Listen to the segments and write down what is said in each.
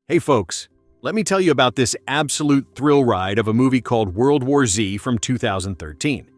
Hey folks, let me tell you about this absolute thrill ride of a movie called World War Z from 2013.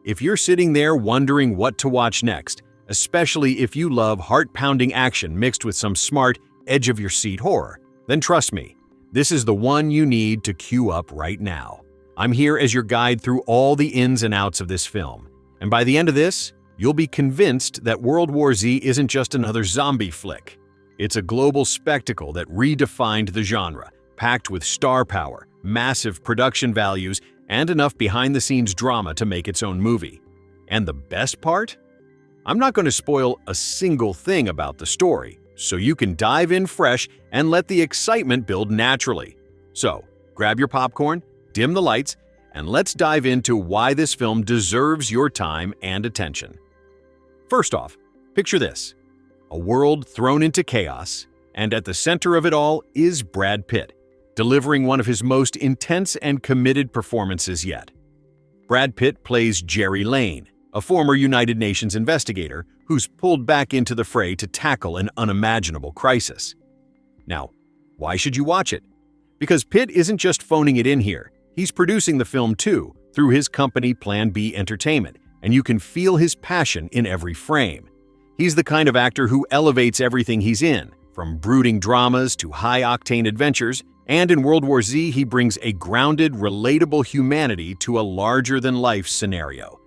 If you're sitting there wondering what to watch next, especially if you love heart-pounding action mixed with some smart, edge-of-your-seat horror, then trust me, this is the one you need to queue up right now. I'm here as your guide through all the ins and outs of this film, and by the end of this, you'll be convinced that World War Z isn't just another zombie flick. It's a global spectacle that redefined the genre, packed with star power, massive production values, and enough behind-the-scenes drama to make its own movie. And the best part? I'm not going to spoil a single thing about the story, so you can dive in fresh and let the excitement build naturally. So, grab your popcorn, dim the lights, and let's dive into why this film deserves your time and attention. First off, picture this. A world thrown into chaos, and at the center of it all is Brad Pitt, delivering one of his most intense and committed performances yet. Brad Pitt plays Jerry Lane, a former United Nations investigator who's pulled back into the fray to tackle an unimaginable crisis. Now, why should you watch it? Because Pitt isn't just phoning it in here, he's producing the film too, through his company Plan B Entertainment, and you can feel his passion in every frame. He's the kind of actor who elevates everything he's in, from brooding dramas to high-octane adventures, and in World War Z he brings a grounded, relatable humanity to a larger-than-life scenario.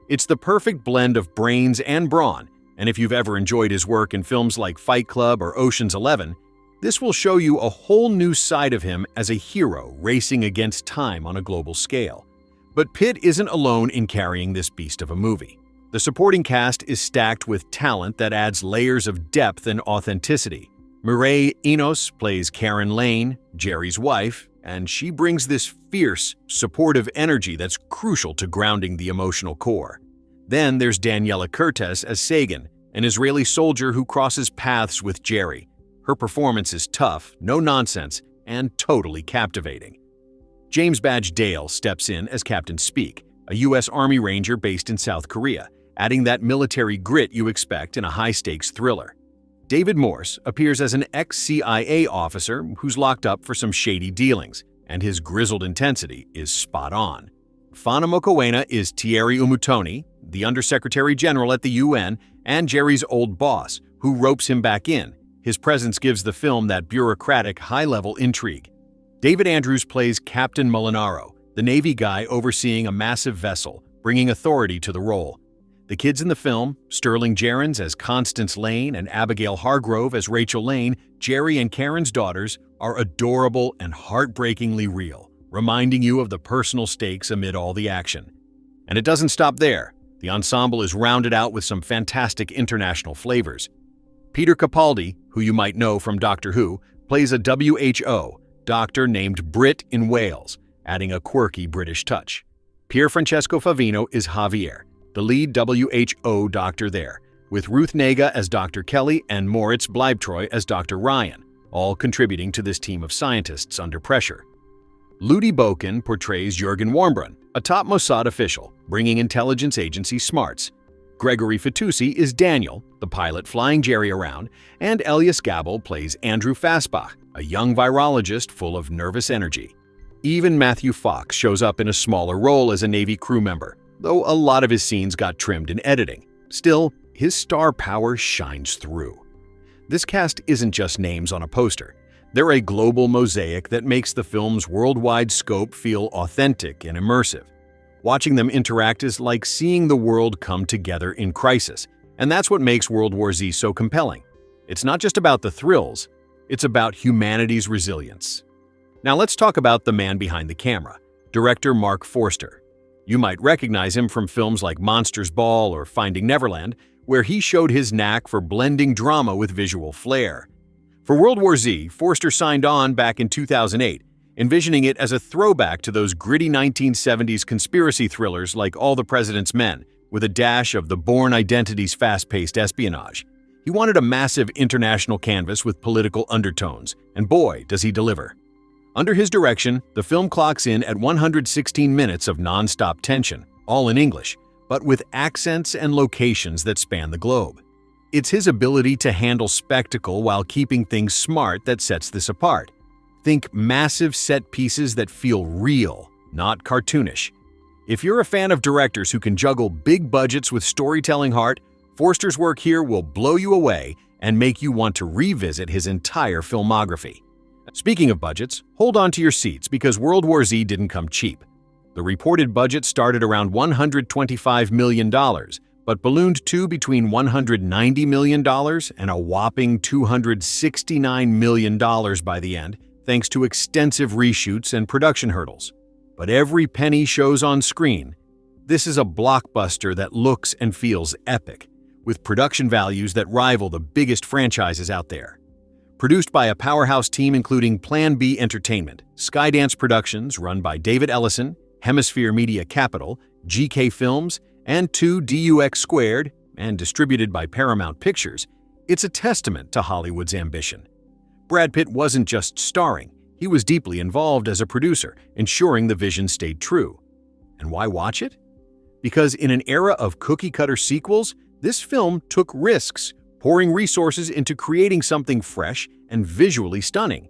It's the perfect blend of brains and brawn, and if you've ever enjoyed his work in films like Fight Club or Ocean's 11, this will show you a whole new side of him as a hero racing against time on a global scale. But Pitt isn't alone in carrying this beast of a movie. The supporting cast is stacked with talent that adds layers of depth and authenticity. Mireille Enos plays Karen Lane, Jerry's wife, and she brings this fierce, supportive energy that's crucial to grounding the emotional core. Then there's Daniela Curtis as Sagan, an Israeli soldier who crosses paths with Jerry. Her performance is tough, no nonsense, and totally captivating. James Badge Dale steps in as Captain Speak, a U.S. Army Ranger based in South Korea, adding that military grit you expect in a high-stakes thriller. David Morse appears as an ex-CIA officer who's locked up for some shady dealings, and his grizzled intensity is spot on. Fana Mokowena is Thierry Umutoni, the Undersecretary General at the UN and Jerry's old boss, who ropes him back in. His presence gives the film that bureaucratic, high-level intrigue. David Andrews plays Captain Molinaro, the Navy guy overseeing a massive vessel, bringing authority to the role. The kids in the film, Sterling Gerrans as Constance Lane and Abigail Hargrove as Rachel Lane, Jerry and Karen's daughters, are adorable and heartbreakingly real, reminding you of the personal stakes amid all the action. And it doesn't stop there. The ensemble is rounded out with some fantastic international flavors. Peter Capaldi, who you might know from Doctor Who, plays a WHO, doctor named Brit in Wales, adding a quirky British touch. Pier Francesco Favino is Javier, the lead WHO doctor there, with Ruth Negga as Dr. Kelly and Moritz Bleibtreu as Dr. Ryan, all contributing to this team of scientists under pressure. Ludi Boken portrays Jürgen Warmbrunn, a top Mossad official, bringing intelligence agency smarts. Gregory Fitoussi is Daniel, the pilot flying Jerry around, and Elias Gabel plays Andrew Fassbach, a young virologist full of nervous energy. Even Matthew Fox shows up in a smaller role as a Navy crew member, though a lot of his scenes got trimmed in editing. Still, his star power shines through. This cast isn't just names on a poster. They're a global mosaic that makes the film's worldwide scope feel authentic and immersive. Watching them interact is like seeing the world come together in crisis, and that's what makes World War Z so compelling. It's not just about the thrills, it's about humanity's resilience. Now let's talk about the man behind the camera, director Mark Forster. You might recognize him from films like Monsters Ball or Finding Neverland, where he showed his knack for blending drama with visual flair. For World War Z, Forster signed on back in 2008, envisioning it as a throwback to those gritty 1970s conspiracy thrillers like All the President's Men, with a dash of the Bourne Identity's fast-paced espionage. He wanted a massive international canvas with political undertones, and boy, does he deliver. Under his direction, the film clocks in at 116 minutes of non-stop tension, all in English, but with accents and locations that span the globe. It's his ability to handle spectacle while keeping things smart that sets this apart. Think massive set pieces that feel real, not cartoonish. If you're a fan of directors who can juggle big budgets with storytelling heart, Forster's work here will blow you away and make you want to revisit his entire filmography. Speaking of budgets, hold on to your seats because World War Z didn't come cheap. The reported budget started around $125 million, but ballooned to between $190 million and a whopping $269 million by the end, thanks to extensive reshoots and production hurdles. But every penny shows on screen. This is a blockbuster that looks and feels epic, with production values that rival the biggest franchises out there. Produced by a powerhouse team including Plan B Entertainment, Skydance Productions run by David Ellison, Hemisphere Media Capital, GK Films, and 2DUX², and distributed by Paramount Pictures, it's a testament to Hollywood's ambition. Brad Pitt wasn't just starring, he was deeply involved as a producer, ensuring the vision stayed true. And why watch it? Because in an era of cookie-cutter sequels, this film took risks, pouring resources into creating something fresh and visually stunning.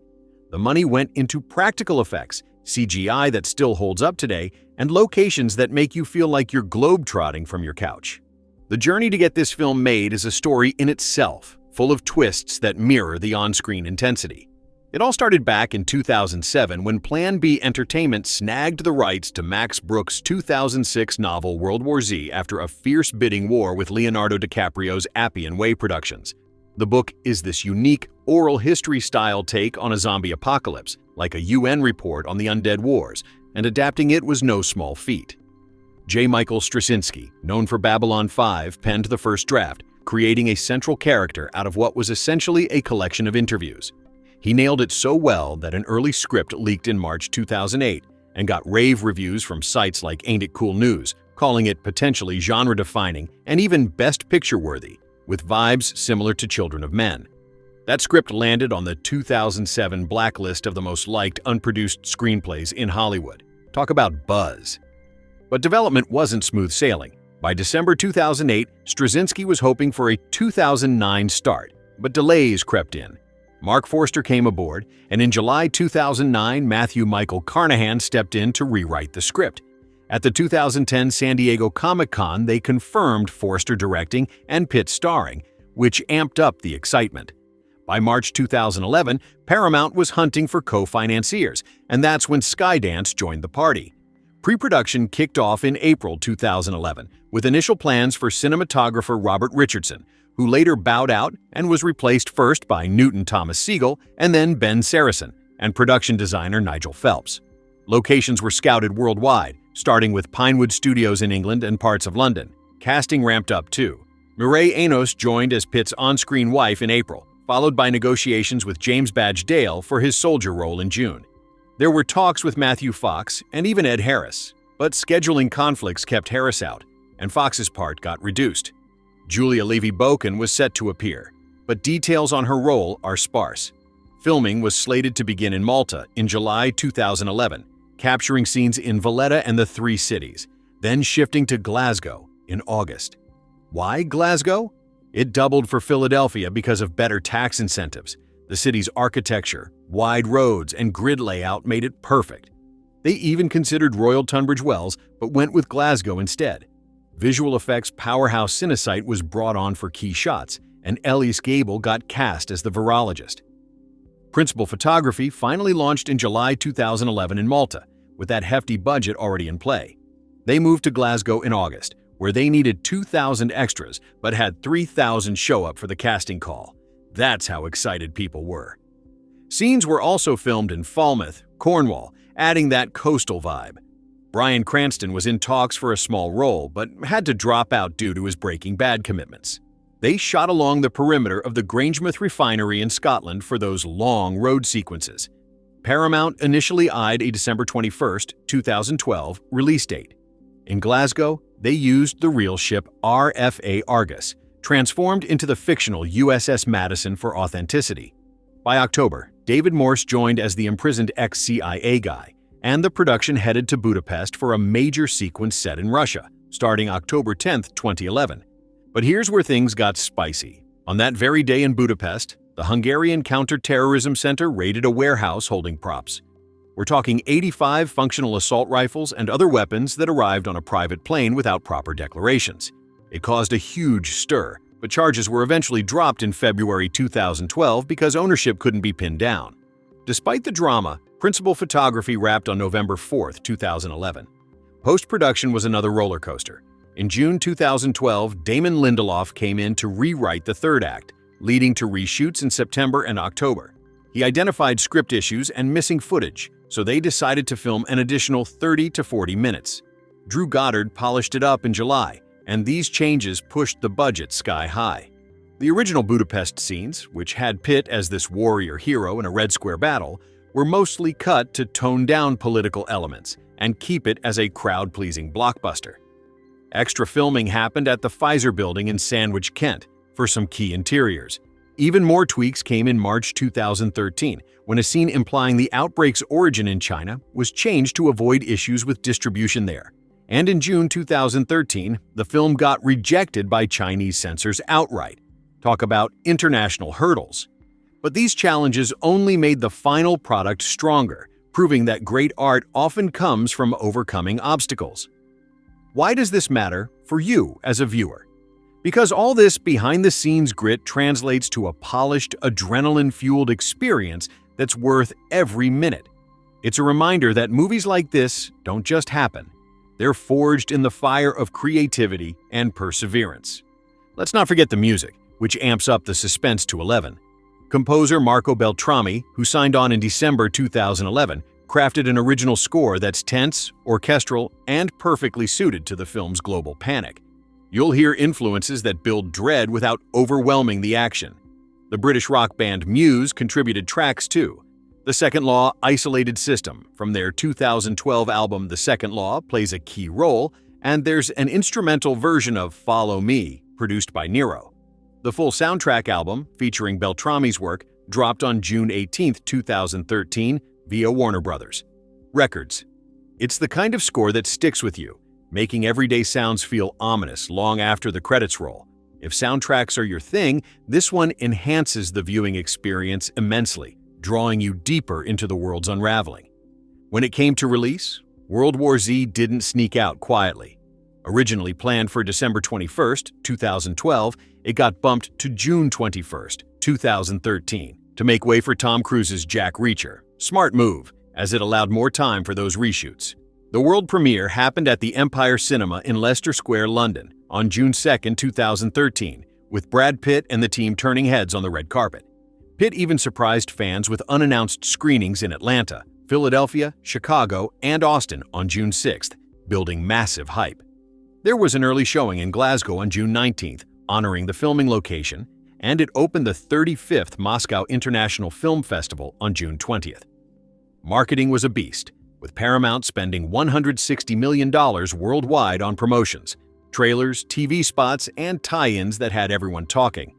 The money went into practical effects, CGI that still holds up today, and locations that make you feel like you're globetrotting from your couch. The journey to get this film made is a story in itself, full of twists that mirror the on-screen intensity. It all started back in 2007 when Plan B Entertainment snagged the rights to Max Brooks' 2006 novel World War Z after a fierce bidding war with Leonardo DiCaprio's Appian Way Productions. The book is this unique, oral history-style take on a zombie apocalypse, like a UN report on the undead wars, and adapting it was no small feat. J. Michael Straczynski, known for Babylon 5, penned the first draft, creating a central character out of what was essentially a collection of interviews. He nailed it so well that an early script leaked in March 2008 and got rave reviews from sites like Ain't It Cool News, calling it potentially genre-defining and even Best Picture-worthy, with vibes similar to Children of Men. That script landed on the 2007 blacklist of the most liked unproduced screenplays in Hollywood. Talk about buzz. But development wasn't smooth sailing. By December 2008, Straczynski was hoping for a 2009 start, but delays crept in. Mark Forster came aboard, and in July 2009, Matthew Michael Carnahan stepped in to rewrite the script. At the 2010 San Diego Comic-Con, they confirmed Forster directing and Pitt starring, which amped up the excitement. By March 2011, Paramount was hunting for co-financiers, and that's when Skydance joined the party. Pre-production kicked off in April 2011, with initial plans for cinematographer Robert Richardson, who later bowed out and was replaced first by Newton Thomas Siegel and then Ben Saracen, and production designer Nigel Phelps. Locations were scouted worldwide, starting with Pinewood Studios in England and parts of London. Casting ramped up too. Mireille Enos joined as Pitt's on-screen wife in April, followed by negotiations with James Badge Dale for his soldier role in June. There were talks with Matthew Fox and even Ed Harris, but scheduling conflicts kept Harris out, and Fox's part got reduced. Julia Levy-Boken was set to appear, but details on her role are sparse. Filming was slated to begin in Malta in July 2011, capturing scenes in Valletta and the Three Cities, then shifting to Glasgow in August. Why Glasgow? It doubled for Philadelphia because of better tax incentives. The city's architecture, wide roads, and grid layout made it perfect. They even considered Royal Tunbridge Wells, but went with Glasgow instead. Visual effects powerhouse Cinesite was brought on for key shots, and Elise Gable got cast as the virologist. Principal photography finally launched in July 2011 in Malta, with that hefty budget already in play. They moved to Glasgow in August, where they needed 2,000 extras but had 3,000 show up for the casting call. That's how excited people were. Scenes were also filmed in Falmouth, Cornwall, adding that coastal vibe. Bryan Cranston was in talks for a small role, but had to drop out due to his Breaking Bad commitments. They shot along the perimeter of the Grangemouth refinery in Scotland for those long road sequences. Paramount initially eyed a December 21, 2012 release date. In Glasgow, they used the real ship RFA Argus, transformed into the fictional USS Madison for authenticity. By October, David Morse joined as the imprisoned ex-CIA guy, and the production headed to Budapest for a major sequence set in Russia, starting October 10, 2011. But here's where things got spicy. On that very day in Budapest, The Hungarian Counter-Terrorism Center raided a warehouse holding props. We're talking 85 functional assault rifles and other weapons that arrived on a private plane without proper declarations. It caused a huge stir, but charges were eventually dropped in February 2012 because ownership couldn't be pinned down. Despite the drama, principal photography wrapped on November 4, 2011. Post-production was another roller coaster. In June 2012, Damon Lindelof came in to rewrite the third act, leading to reshoots in September and October. He identified script issues and missing footage, so they decided to film an additional 30 to 40 minutes. Drew Goddard polished it up in July, and these changes pushed the budget sky high. The original Budapest scenes, which had Pitt as this warrior hero in a Red Square battle, were mostly cut to tone down political elements and keep it as a crowd-pleasing blockbuster. Extra filming happened at the Pfizer building in Sandwich, Kent, for some key interiors. Even more tweaks came in March 2013, when a scene implying the outbreak's origin in China was changed to avoid issues with distribution there. And in June 2013, the film got rejected by Chinese censors outright. Talk about international hurdles. But these challenges only made the final product stronger, proving that great art often comes from overcoming obstacles. Why does this matter for you as a viewer? Because all this behind-the-scenes grit translates to a polished, adrenaline-fueled experience that's worth every minute. It's a reminder that movies like this don't just happen. They're forged in the fire of creativity and perseverance. Let's not forget the music, which amps up the suspense to 11. Composer Marco Beltrami, who signed on in December 2011, crafted an original score that's tense, orchestral, and perfectly suited to the film's global panic. You'll hear influences that build dread without overwhelming the action. The British rock band Muse contributed tracks too. The Second Law Isolated System from their 2012 album The Second Law plays a key role, and there's an instrumental version of Follow Me, produced by Nero. The full soundtrack album, featuring Beltrami's work, dropped on June 18, 2013, via Warner Brothers. Records. It's the kind of score that sticks with you, making everyday sounds feel ominous long after the credits roll. If soundtracks are your thing, this one enhances the viewing experience immensely, drawing you deeper into the world's unraveling. When it came to release, World War Z didn't sneak out quietly. Originally planned for December 21, 2012, it got bumped to June 21, 2013, to make way for Tom Cruise's Jack Reacher. Smart move, as it allowed more time for those reshoots. The world premiere happened at the Empire Cinema in Leicester Square, London, on June 2, 2013, with Brad Pitt and the team turning heads on the red carpet. Pitt even surprised fans with unannounced screenings in Atlanta, Philadelphia, Chicago, and Austin on June 6th, building massive hype. There was an early showing in Glasgow on June 19th, honoring the filming location, and it opened the 35th Moscow International Film Festival on June 20th. Marketing was a beast, with Paramount spending $160 million worldwide on promotions, trailers, TV spots, and tie-ins that had everyone talking.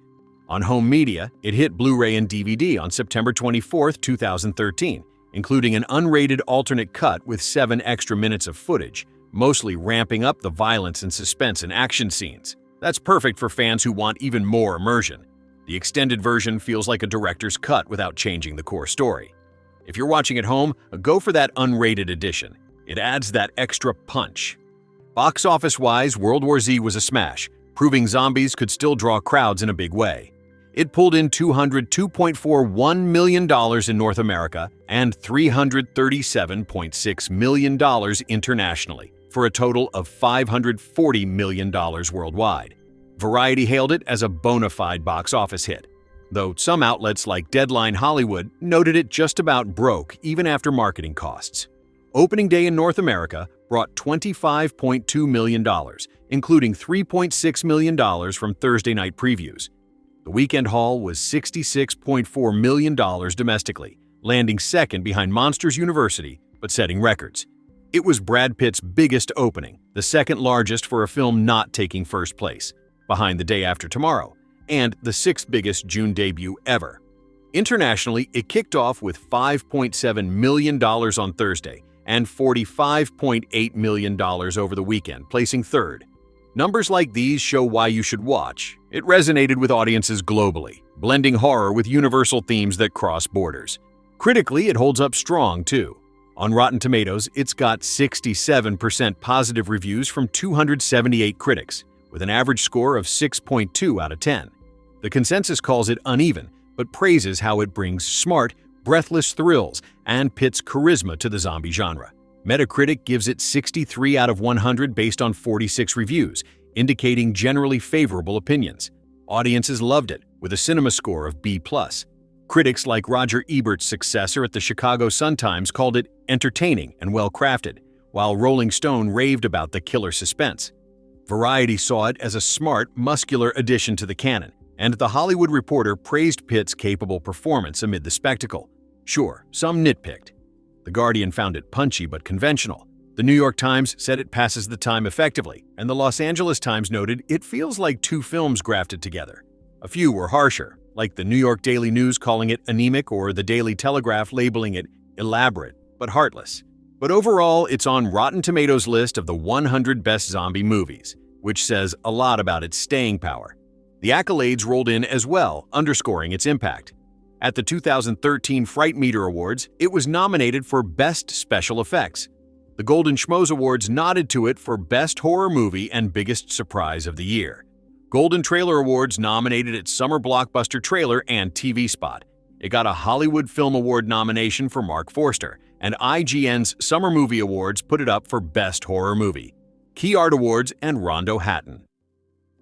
On home media, it hit Blu-ray and DVD on September 24, 2013, including an unrated alternate cut with 7 extra minutes of footage, mostly ramping up the violence and suspense in action scenes. That's perfect for fans who want even more immersion. The extended version feels like a director's cut without changing the core story. If you're watching at home, go for that unrated edition. It adds that extra punch. Box office-wise, World War Z was a smash, proving zombies could still draw crowds in a big way. It pulled in $202.41 million in North America and $337.6 million internationally, for a total of $540 million worldwide. Variety hailed it as a bona fide box office hit, though some outlets like Deadline Hollywood noted it just about broke even after marketing costs. Opening day in North America brought $25.2 million, including $3.6 million from Thursday night previews. The weekend haul was $66.4 million domestically, landing second behind Monsters University, but setting records. It was Brad Pitt's biggest opening, the second largest for a film not taking first place, behind The Day After Tomorrow, and the 6th biggest June debut ever. Internationally, it kicked off with $5.7 million on Thursday and $45.8 million over the weekend, placing third. Numbers like these show why you should watch. It resonated with audiences globally, blending horror with universal themes that cross borders. Critically, it holds up strong, too. On Rotten Tomatoes, it's got 67% positive reviews from 278 critics, with an average score of 6.2 out of 10. The consensus calls it uneven, but praises how it brings smart, breathless thrills and Pitt's charisma to the zombie genre. Metacritic gives it 63 out of 100 based on 46 reviews, indicating generally favorable opinions. Audiences loved it, with a cinema score of B+. Critics like Roger Ebert's successor at the Chicago Sun-Times called it entertaining and well-crafted, while Rolling Stone raved about the killer suspense. Variety saw it as a smart, muscular addition to the canon, and The Hollywood Reporter praised Pitt's capable performance amid the spectacle. Sure, some nitpicked. The Guardian found it punchy but conventional. The New York Times said it passes the time effectively, and the Los Angeles Times noted it feels like two films grafted together. A few were harsher, like the New York Daily News calling it anemic or the Daily Telegraph labeling it elaborate but heartless. But overall, it's on Rotten Tomatoes' list of the 100 best zombie movies, which says a lot about its staying power. The accolades rolled in as well, underscoring its impact. At the 2013 Fright Meter Awards, it was nominated for Best Special Effects. The Golden Schmoes Awards nodded to it for Best Horror Movie and Biggest Surprise of the Year. Golden Trailer Awards nominated its Summer Blockbuster Trailer and TV Spot. It got a Hollywood Film Award nomination for Mark Forster, and IGN's Summer Movie Awards put it up for Best Horror Movie. Key Art Awards and Rondo Hatton.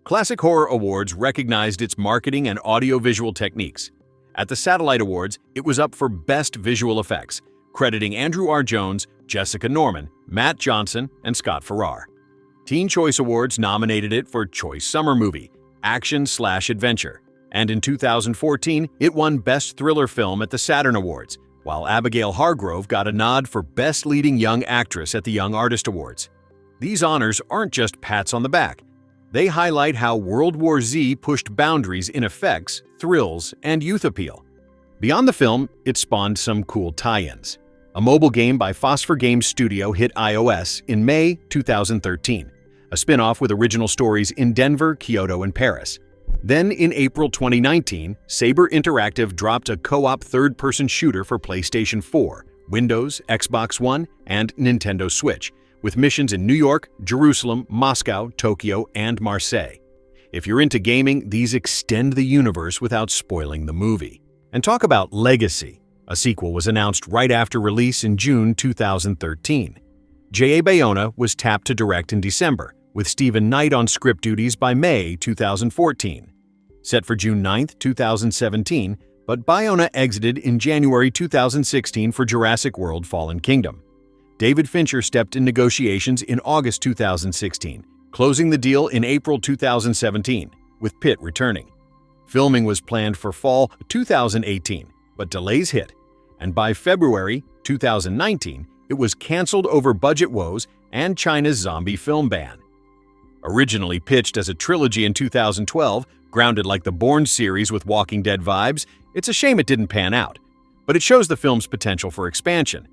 Classic Horror Awards recognized its marketing and audiovisual techniques. At the Satellite Awards, it was up for Best Visual Effects, crediting Andrew R. Jones, Jessica Norman, Matt Johnson, and Scott Farrar. Teen Choice Awards nominated it for Choice Summer Movie, Action/Adventure, and in 2014, it won Best Thriller Film at the Saturn Awards, while Abigail Hargrove got a nod for Best Leading Young Actress at the Young Artist Awards. These honors aren't just pats on the back. They highlight how World War Z pushed boundaries in effects, thrills, and youth appeal. Beyond the film, it spawned some cool tie-ins. A mobile game by Phosphor Games Studio hit iOS in May 2013, a spin-off with original stories in Denver, Kyoto, and Paris. Then in April 2019, Saber Interactive dropped a co-op third-person shooter for PlayStation 4, Windows, Xbox One, and Nintendo Switch, with missions in New York, Jerusalem, Moscow, Tokyo, and Marseille. If you're into gaming, these extend the universe without spoiling the movie. And talk about legacy. A sequel was announced right after release in June 2013. J.A. Bayona was tapped to direct in December, with Stephen Knight on script duties by May 2014. Set for June 9, 2017, but Bayona exited in January 2016 for Jurassic World: Fallen Kingdom. David Fincher stepped in negotiations in August 2016, closing the deal in April 2017, with Pitt returning. Filming was planned for fall 2018, but delays hit, and by February 2019, it was canceled over budget woes and China's zombie film ban. Originally pitched as a trilogy in 2012, grounded like the Bourne series with Walking Dead vibes, it's a shame it didn't pan out, but it shows the film's potential for expansion.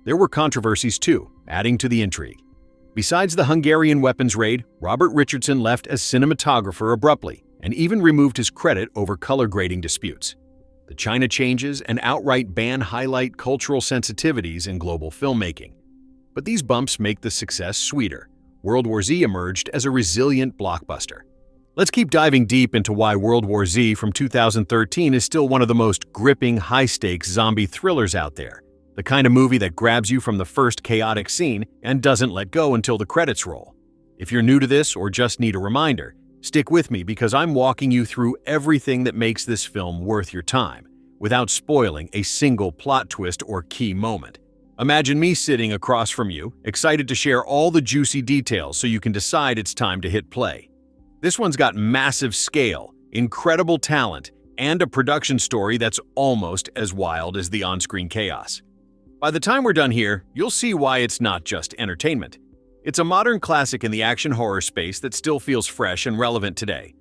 There were controversies too, adding to the intrigue. Besides the Hungarian weapons raid, Robert Richardson left as cinematographer abruptly and even removed his credit over color grading disputes. The China changes and outright ban highlight cultural sensitivities in global filmmaking. But these bumps make the success sweeter. World War Z emerged as a resilient blockbuster. Let's keep diving deep into why World War Z from 2013 is still one of the most gripping, high-stakes zombie thrillers out there. The kind of movie that grabs you from the first chaotic scene and doesn't let go until the credits roll. If you're new to this or just need a reminder, stick with me because I'm walking you through everything that makes this film worth your time, without spoiling a single plot twist or key moment. Imagine me sitting across from you, excited to share all the juicy details so you can decide it's time to hit play. This one's got massive scale, incredible talent, and a production story that's almost as wild as the on-screen chaos. By the time we're done here, you'll see why it's not just entertainment. It's a modern classic in the action horror space that still feels fresh and relevant today.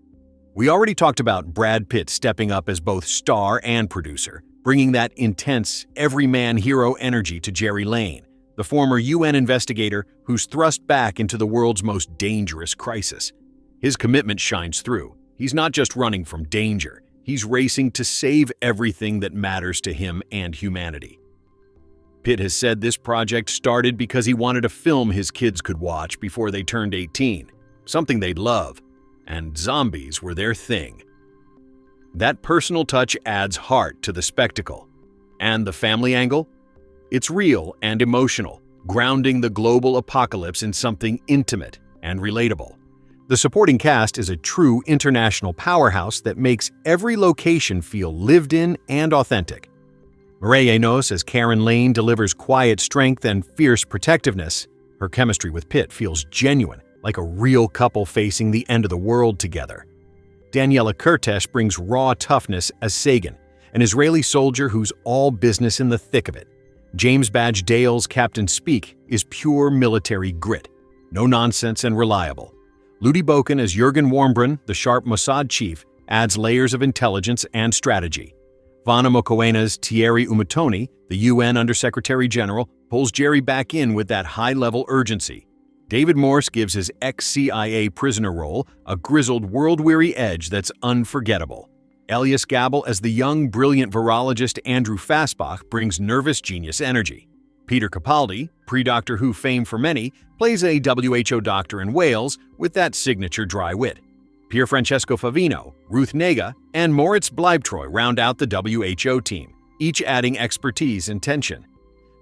We already talked about Brad Pitt stepping up as both star and producer, bringing that intense, everyman hero energy to Jerry Lane, the former UN investigator who's thrust back into the world's most dangerous crisis. His commitment shines through. He's not just running from danger, he's racing to save everything that matters to him and humanity. Pitt has said this project started because he wanted a film his kids could watch before they turned 18, something they'd love, and zombies were their thing. That personal touch adds heart to the spectacle. And the family angle? It's real and emotional, grounding the global apocalypse in something intimate and relatable. The supporting cast is a true international powerhouse that makes every location feel lived in and authentic. Mireille Enos as Karen Lane delivers quiet strength and fierce protectiveness. Her chemistry with Pitt feels genuine, like a real couple facing the end of the world together. Daniela Kertész brings raw toughness as Sagan, an Israeli soldier who's all business in the thick of it. James Badge Dale's Captain Speak is pure military grit, no nonsense and reliable. Ludi Boken as Jürgen Warmbrunn, the sharp Mossad chief, adds layers of intelligence and strategy. Vanna Mokoena's Thierry Umutoni, the UN Undersecretary General, pulls Jerry back in with that high-level urgency. David Morse gives his ex-CIA prisoner role a grizzled, world-weary edge that's unforgettable. Elias Gabel as the young, brilliant virologist Andrew Fassbach brings nervous genius energy. Peter Capaldi, pre-Doctor Who fame for many, plays a WHO doctor in Wales with that signature dry wit. Pier Francesco Favino, Ruth Negga, and Moritz Bleibtreu round out the WHO team, each adding expertise and tension.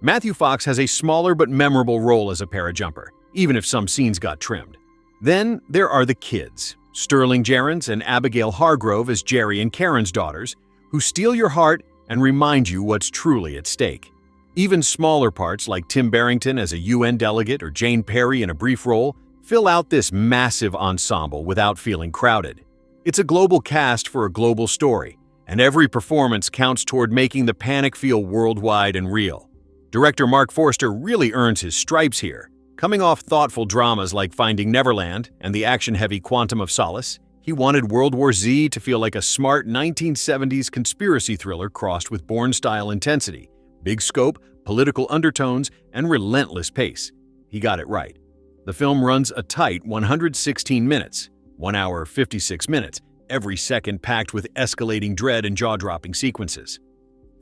Matthew Fox has a smaller but memorable role as a parajumper, even if some scenes got trimmed. Then there are the kids, Sterling Gerrans and Abigail Hargrove as Jerry and Karen's daughters, who steal your heart and remind you what's truly at stake. Even smaller parts like Tim Barrington as a UN delegate or Jane Perry in a brief role fill out this massive ensemble without feeling crowded. It's a global cast for a global story, and every performance counts toward making the panic feel worldwide and real. Director Mark Forster really earns his stripes here. Coming off thoughtful dramas like Finding Neverland and the action-heavy Quantum of Solace, he wanted World War Z to feel like a smart 1970s conspiracy thriller crossed with Bourne-style intensity, big scope, political undertones, and relentless pace. He got it right. The film runs a tight 116 minutes, 1 hour 56 minutes, every second packed with escalating dread and jaw-dropping sequences.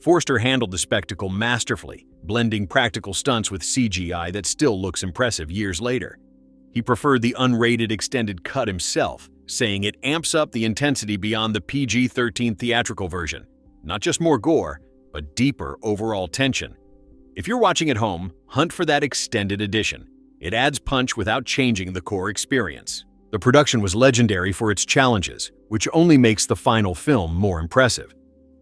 Forster handled the spectacle masterfully, blending practical stunts with CGI that still looks impressive years later. He preferred the unrated extended cut himself, saying it amps up the intensity beyond the PG-13 theatrical version. Not just more gore, but deeper overall tension. If you're watching at home, hunt for that extended edition. It adds punch without changing the core experience. The production was legendary for its challenges, which only makes the final film more impressive.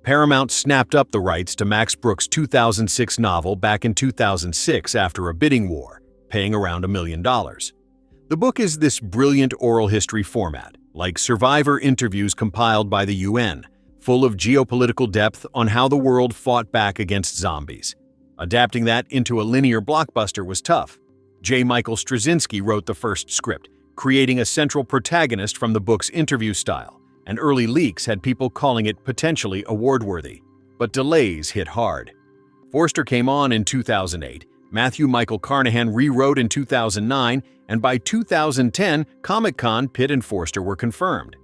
Paramount snapped up the rights to Max Brooks' 2006 novel back in 2006 after a bidding war, paying around $1 million. The book is this brilliant oral history format, like survivor interviews compiled by the UN, full of geopolitical depth on how the world fought back against zombies. Adapting that into a linear blockbuster was tough. J. Michael Straczynski wrote the first script, creating a central protagonist from the book's interview style, and early leaks had people calling it potentially award-worthy. But delays hit hard. Forster came on in 2008, Matthew Michael Carnahan rewrote in 2009, and by 2010, Comic-Con, Pitt and Forster were confirmed.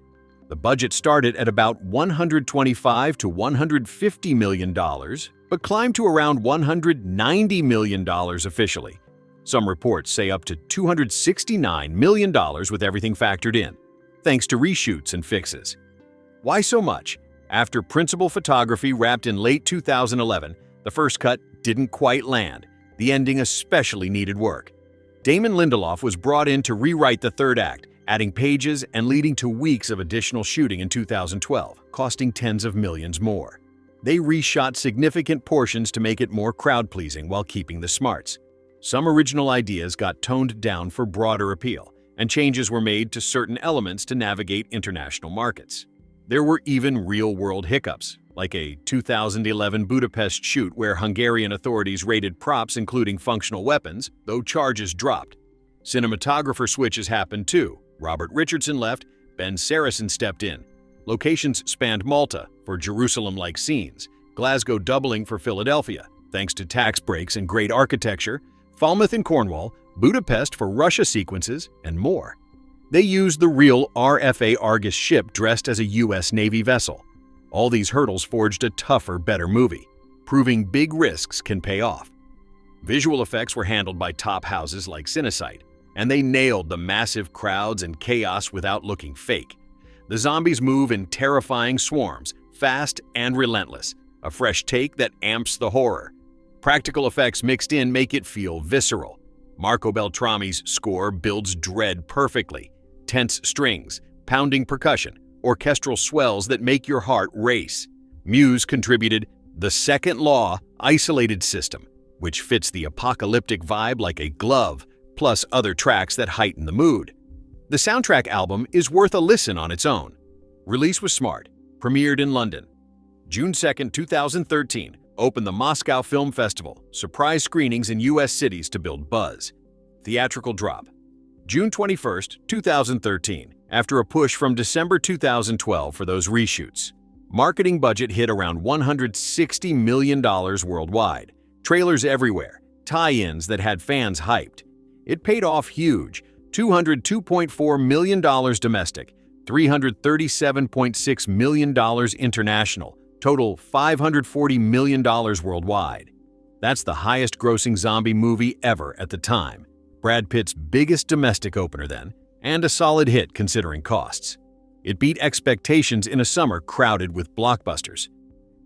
The budget started at about $125 to $150 million, but climbed to around $190 million officially. Some reports say up to $269 million with everything factored in, thanks to reshoots and fixes. Why so much? After principal photography wrapped in late 2011, the first cut didn't quite land. The ending especially needed work. Damon Lindelof was brought in to rewrite the third act, adding pages and leading to weeks of additional shooting in 2012, costing tens of millions more. They reshot significant portions to make it more crowd-pleasing while keeping the smarts. Some original ideas got toned down for broader appeal, and changes were made to certain elements to navigate international markets. There were even real-world hiccups, like a 2011 Budapest shoot where Hungarian authorities raided props including functional weapons, though charges dropped. Cinematographer switches happened too. Robert Richardson left, Ben Saracen stepped in. Locations spanned Malta for Jerusalem-like scenes, Glasgow doubling for Philadelphia, thanks to tax breaks and great architecture, Falmouth in Cornwall, Budapest for Russia sequences, and more. They used the real RFA Argus ship dressed as a US Navy vessel. All these hurdles forged a tougher, better movie, proving big risks can pay off. Visual effects were handled by top houses like Cinesite, and they nailed the massive crowds and chaos without looking fake. The zombies move in terrifying swarms, fast and relentless, a fresh take that amps the horror. Practical effects mixed in make it feel visceral. Marco Beltrami's score builds dread perfectly. Tense strings, pounding percussion, orchestral swells that make your heart race. Muse contributed The Second Law isolated system, which fits the apocalyptic vibe like a glove, plus other tracks that heighten the mood. The soundtrack album is worth a listen on its own. Release was smart, premiered in London. June 2, 2013, opened the Moscow Film Festival, surprise screenings in US cities to build buzz. Theatrical drop. June 21, 2013, after a push from December 2012 for those reshoots. Marketing budget hit around $160 million worldwide. Trailers everywhere, tie-ins that had fans hyped. It paid off huge, $202.4 million domestic, $337.6 million international, total $540 million worldwide. That's the highest-grossing zombie movie ever at the time. Brad Pitt's biggest domestic opener then, and a solid hit considering costs. It beat expectations in a summer crowded with blockbusters.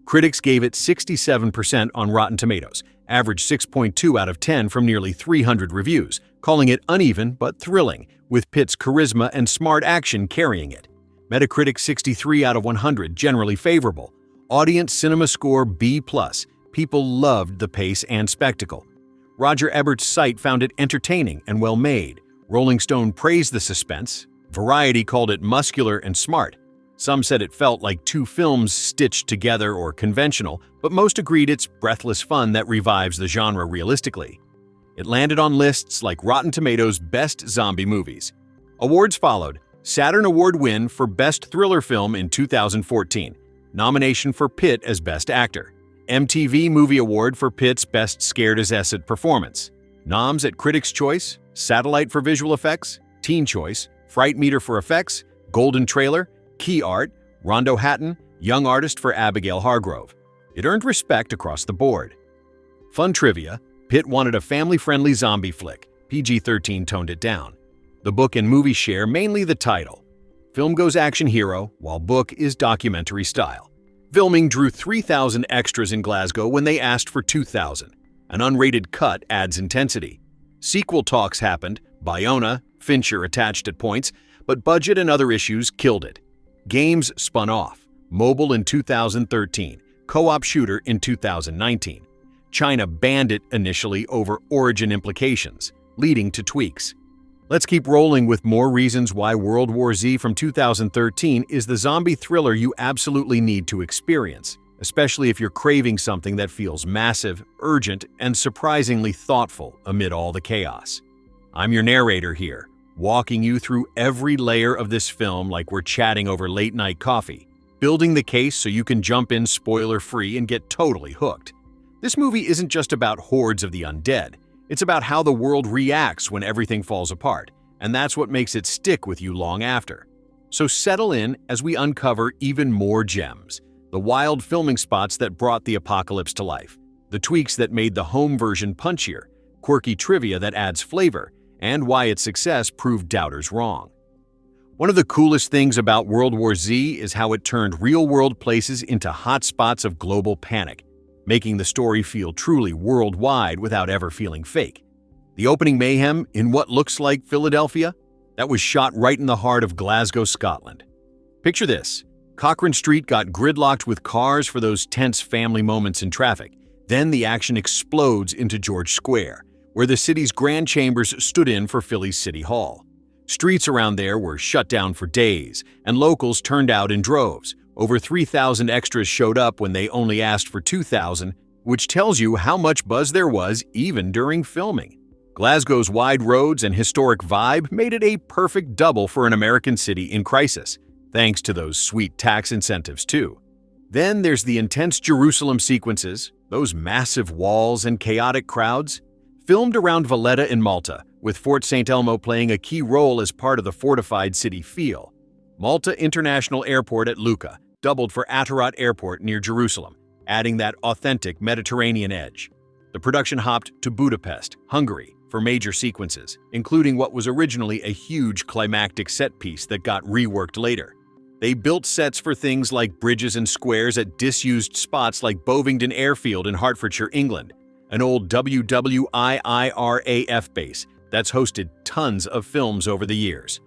Critics gave it 67% on Rotten Tomatoes, averaged 6.2 out of 10 from nearly 300 reviews, calling it uneven but thrilling, with Pitt's charisma and smart action carrying it. Metacritic 63 out of 100, generally favorable. Audience cinema score B+. People loved the pace and spectacle. Roger Ebert's site found it entertaining and well-made. Rolling Stone praised the suspense. Variety called it muscular and smart. Some said it felt like two films stitched together or conventional, but most agreed it's breathless fun that revives the genre realistically. It landed on lists like Rotten Tomatoes' Best Zombie Movies. Awards followed. Saturn Award win for Best Thriller Film in 2014. Nomination for Pitt as Best Actor. MTV Movie Award for Pitt's Best Scared as Acid Performance. Noms at Critics' Choice, Satellite for Visual Effects, Teen Choice, Fright Meter for Effects, Golden Trailer, Key Art, Rondo Hatton, Young Artist for Abigail Hargrove. It earned respect across the board. Fun trivia, Pitt wanted a family-friendly zombie flick. PG-13 toned it down. The book and movie share mainly the title. Film goes action hero, while book is documentary style. Filming drew 3,000 extras in Glasgow when they asked for 2,000. An unrated cut adds intensity. Sequel talks happened, Bayona, Fincher attached at points, but budget and other issues killed it. Games spun off, mobile in 2013, co-op shooter in 2019. China banned it initially over origin implications, leading to tweaks. Let's keep rolling with more reasons why World War Z from 2013 is the zombie thriller you absolutely need to experience, especially if you're craving something that feels massive, urgent, and surprisingly thoughtful amid all the chaos. I'm your narrator here, walking you through every layer of this film like we're chatting over late-night coffee, building the case so you can jump in spoiler-free and get totally hooked. This movie isn't just about hordes of the undead. It's about how the world reacts when everything falls apart, and that's what makes it stick with you long after. So settle in as we uncover even more gems, the wild filming spots that brought the apocalypse to life, the tweaks that made the home version punchier, quirky trivia that adds flavor, and why its success proved doubters wrong. One of the coolest things about World War Z is how it turned real-world places into hotspots of global panic, making the story feel truly worldwide without ever feeling fake. The opening mayhem in what looks like Philadelphia, that was shot right in the heart of Glasgow, Scotland. Picture this. Cochrane Street got gridlocked with cars for those tense family moments in traffic. Then the action explodes into George Square, where the city's grand chambers stood in for Philly's City Hall. Streets around there were shut down for days, and locals turned out in droves. Over 3,000 extras showed up when they only asked for 2,000, which tells you how much buzz there was even during filming. Glasgow's wide roads and historic vibe made it a perfect double for an American city in crisis, thanks to those sweet tax incentives too. Then there's the intense Jerusalem sequences, those massive walls and chaotic crowds. Filmed around Valletta in Malta, with Fort St. Elmo playing a key role as part of the fortified city feel. Malta International Airport at Lucca doubled for Atarat Airport near Jerusalem, adding that authentic Mediterranean edge. The production hopped to Budapest, Hungary, for major sequences, including what was originally a huge climactic set piece that got reworked later. They built sets for things like bridges and squares at disused spots like Bovingdon Airfield in Hertfordshire, England, an old WWIIRAF base that's hosted tons of films over the years.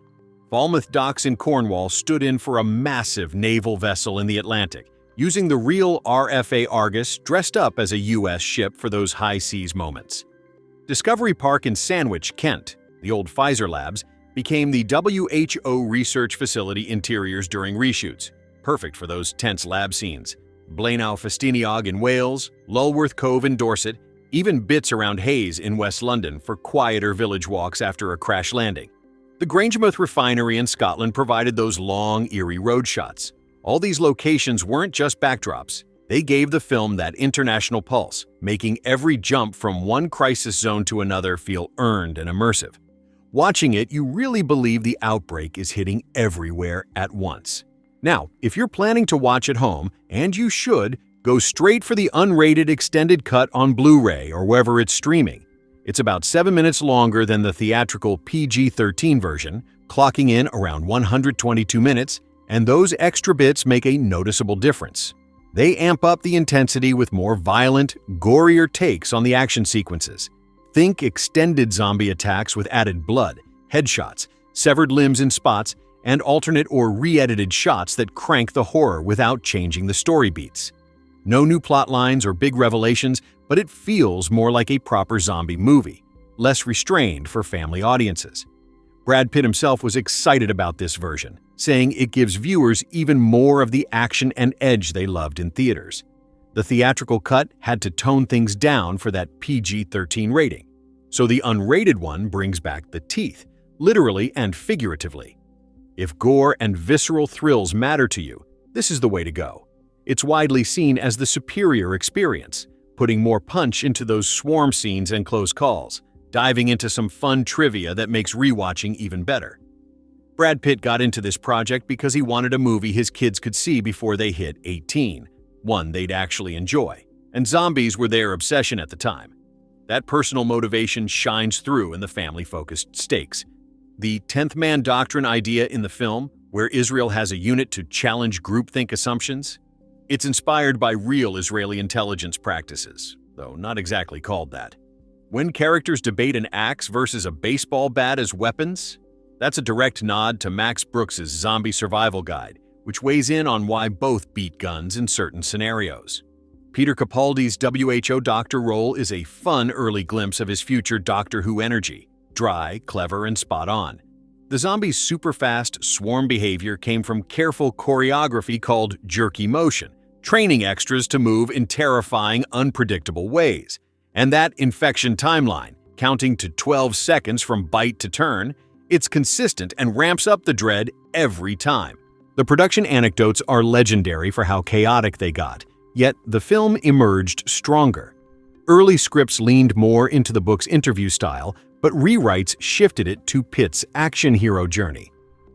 Falmouth Docks in Cornwall stood in for a massive naval vessel in the Atlantic, using the real RFA Argus dressed up as a U.S. ship for those high seas moments. Discovery Park in Sandwich, Kent, the old Pfizer Labs, became the WHO research facility interiors during reshoots, perfect for those tense lab scenes. Blaenau Festiniog in Wales, Lulworth Cove in Dorset, even bits around Hayes in West London for quieter village walks after a crash landing. The Grangemouth Refinery in Scotland provided those long, eerie road shots. All these locations weren't just backdrops. They gave the film that international pulse, making every jump from one crisis zone to another feel earned and immersive. Watching it, you really believe the outbreak is hitting everywhere at once. Now, if you're planning to watch at home, and you should, go straight for the unrated extended cut on Blu-ray or wherever it's streaming. It's about 7 minutes longer than the theatrical PG-13 version, clocking in around 122 minutes, and those extra bits make a noticeable difference. They amp up the intensity with more violent, gorier takes on the action sequences. Think extended zombie attacks with added blood, headshots, severed limbs in spots, and alternate or re-edited shots that crank the horror without changing the story beats. No new plot lines or big revelations, but it feels more like a proper zombie movie, less restrained for family audiences. Brad Pitt himself was excited about this version, saying it gives viewers even more of the action and edge they loved in theaters. The theatrical cut had to tone things down for that PG-13 rating, so the unrated one brings back the teeth, literally and figuratively. If gore and visceral thrills matter to you, this is the way to go. It's widely seen as the superior experience, putting more punch into those swarm scenes and close calls, diving into some fun trivia that makes rewatching even better. Brad Pitt got into this project because he wanted a movie his kids could see before they hit 18, one they'd actually enjoy, and zombies were their obsession at the time. That personal motivation shines through in the family-focused stakes. The 10th man doctrine idea in the film, where Israel has a unit to challenge groupthink assumptions, it's inspired by real Israeli intelligence practices, though not exactly called that. When characters debate an axe versus a baseball bat as weapons, that's a direct nod to Max Brooks's Zombie Survival Guide, which weighs in on why both beat guns in certain scenarios. Peter Capaldi's WHO doctor role is a fun early glimpse of his future Doctor Who energy, dry, clever, and spot on. The zombies' super-fast swarm behavior came from careful choreography called jerky motion, training extras to move in terrifying, unpredictable ways. And that infection timeline, counting to 12 seconds from bite to turn, it's consistent and ramps up the dread every time. The production anecdotes are legendary for how chaotic they got, yet the film emerged stronger. Early scripts leaned more into the book's interview style, but rewrites shifted it to Pitt's action hero journey.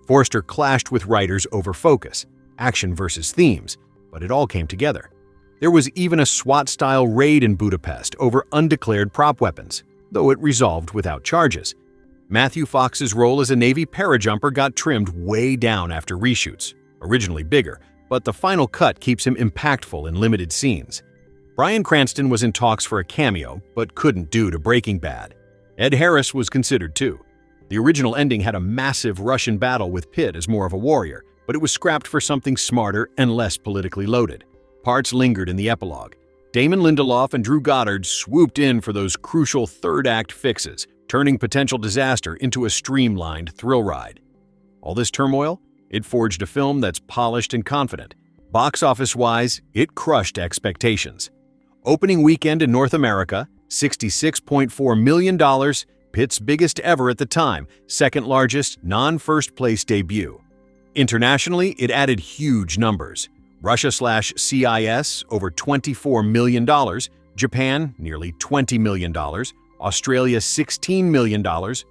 Forster clashed with writers over focus, action versus themes, but it all came together. There was even a SWAT-style raid in Budapest over undeclared prop weapons, though it resolved without charges. Matthew Fox's role as a Navy parajumper got trimmed way down after reshoots, originally bigger, but the final cut keeps him impactful in limited scenes. Bryan Cranston was in talks for a cameo, but couldn't due to Breaking Bad. Ed Harris was considered too. The original ending had a massive Russian battle with Pitt as more of a warrior, but it was scrapped for something smarter and less politically loaded. Parts lingered in the epilogue. Damon Lindelof and Drew Goddard swooped in for those crucial third-act fixes, turning potential disaster into a streamlined thrill ride. All this turmoil? It forged a film that's polished and confident. Box office-wise, it crushed expectations. Opening weekend in North America, $66.4 million, Pitt's biggest ever at the time, second largest non-first place debut. Internationally, it added huge numbers. Russia/CIS over $24 million, Japan nearly $20 million, Australia $16 million,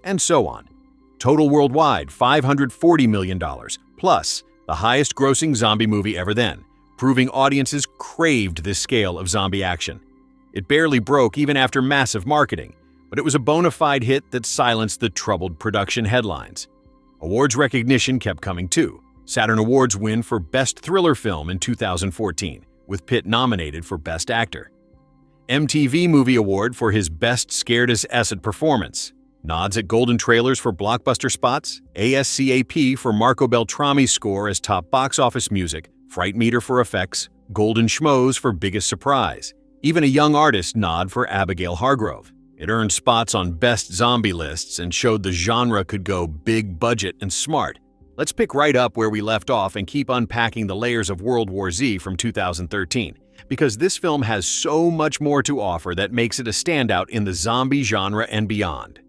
and so on. Total worldwide $540 million, plus the highest grossing zombie movie ever then, proving audiences craved this scale of zombie action. It barely broke even after massive marketing, but it was a bona fide hit that silenced the troubled production headlines. Awards recognition kept coming too. Saturn Awards win for Best Thriller Film in 2014, with Pitt nominated for Best Actor. MTV Movie Award for his Best Scared-as-Acid Performance. Nods at Golden Trailers for blockbuster spots, ASCAP for Marco Beltrami's score as top box office music, Fright Meter for effects, Golden Schmoes for Biggest Surprise. Even a Young Artist nod for Abigail Hargrove. It earned spots on best zombie lists and showed the genre could go big budget and smart. Let's pick right up where we left off and keep unpacking the layers of World War Z from 2013, because this film has so much more to offer that makes it a standout in the zombie genre and beyond.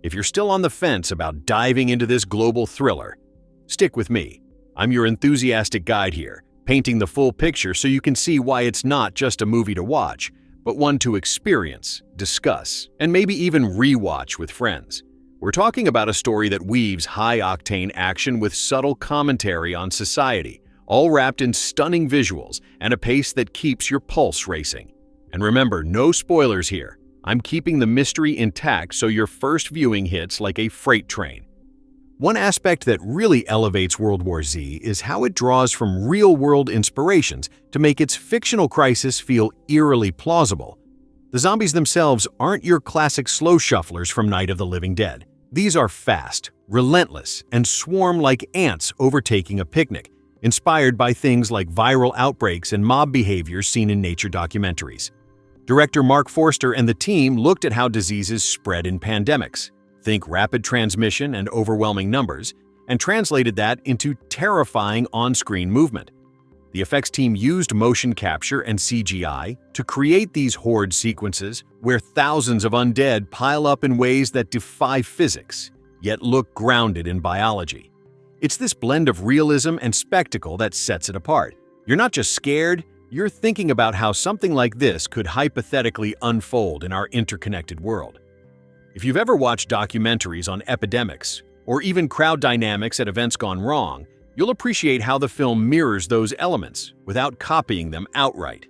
If you're still on the fence about diving into this global thriller, stick with me. I'm your enthusiastic guide here, painting the full picture so you can see why it's not just a movie to watch, but one to experience, discuss, and maybe even rewatch with friends. We're talking about a story that weaves high-octane action with subtle commentary on society, all wrapped in stunning visuals and a pace that keeps your pulse racing. And remember, no spoilers here. I'm keeping the mystery intact so your first viewing hits like a freight train. One aspect that really elevates World War Z is how it draws from real-world inspirations to make its fictional crisis feel eerily plausible. The zombies themselves aren't your classic slow shufflers from Night of the Living Dead. These are fast, relentless, and swarm like ants overtaking a picnic, inspired by things like viral outbreaks and mob behaviors seen in nature documentaries. Director Mark Forster and the team looked at how diseases spread in pandemics, think rapid transmission and overwhelming numbers, and translated that into terrifying on-screen movement. The effects team used motion capture and CGI to create these horde sequences where thousands of undead pile up in ways that defy physics, yet look grounded in biology. It's this blend of realism and spectacle that sets it apart. You're not just scared, you're thinking about how something like this could hypothetically unfold in our interconnected world. If you've ever watched documentaries on epidemics, or even crowd dynamics at events gone wrong, you'll appreciate how the film mirrors those elements without copying them outright.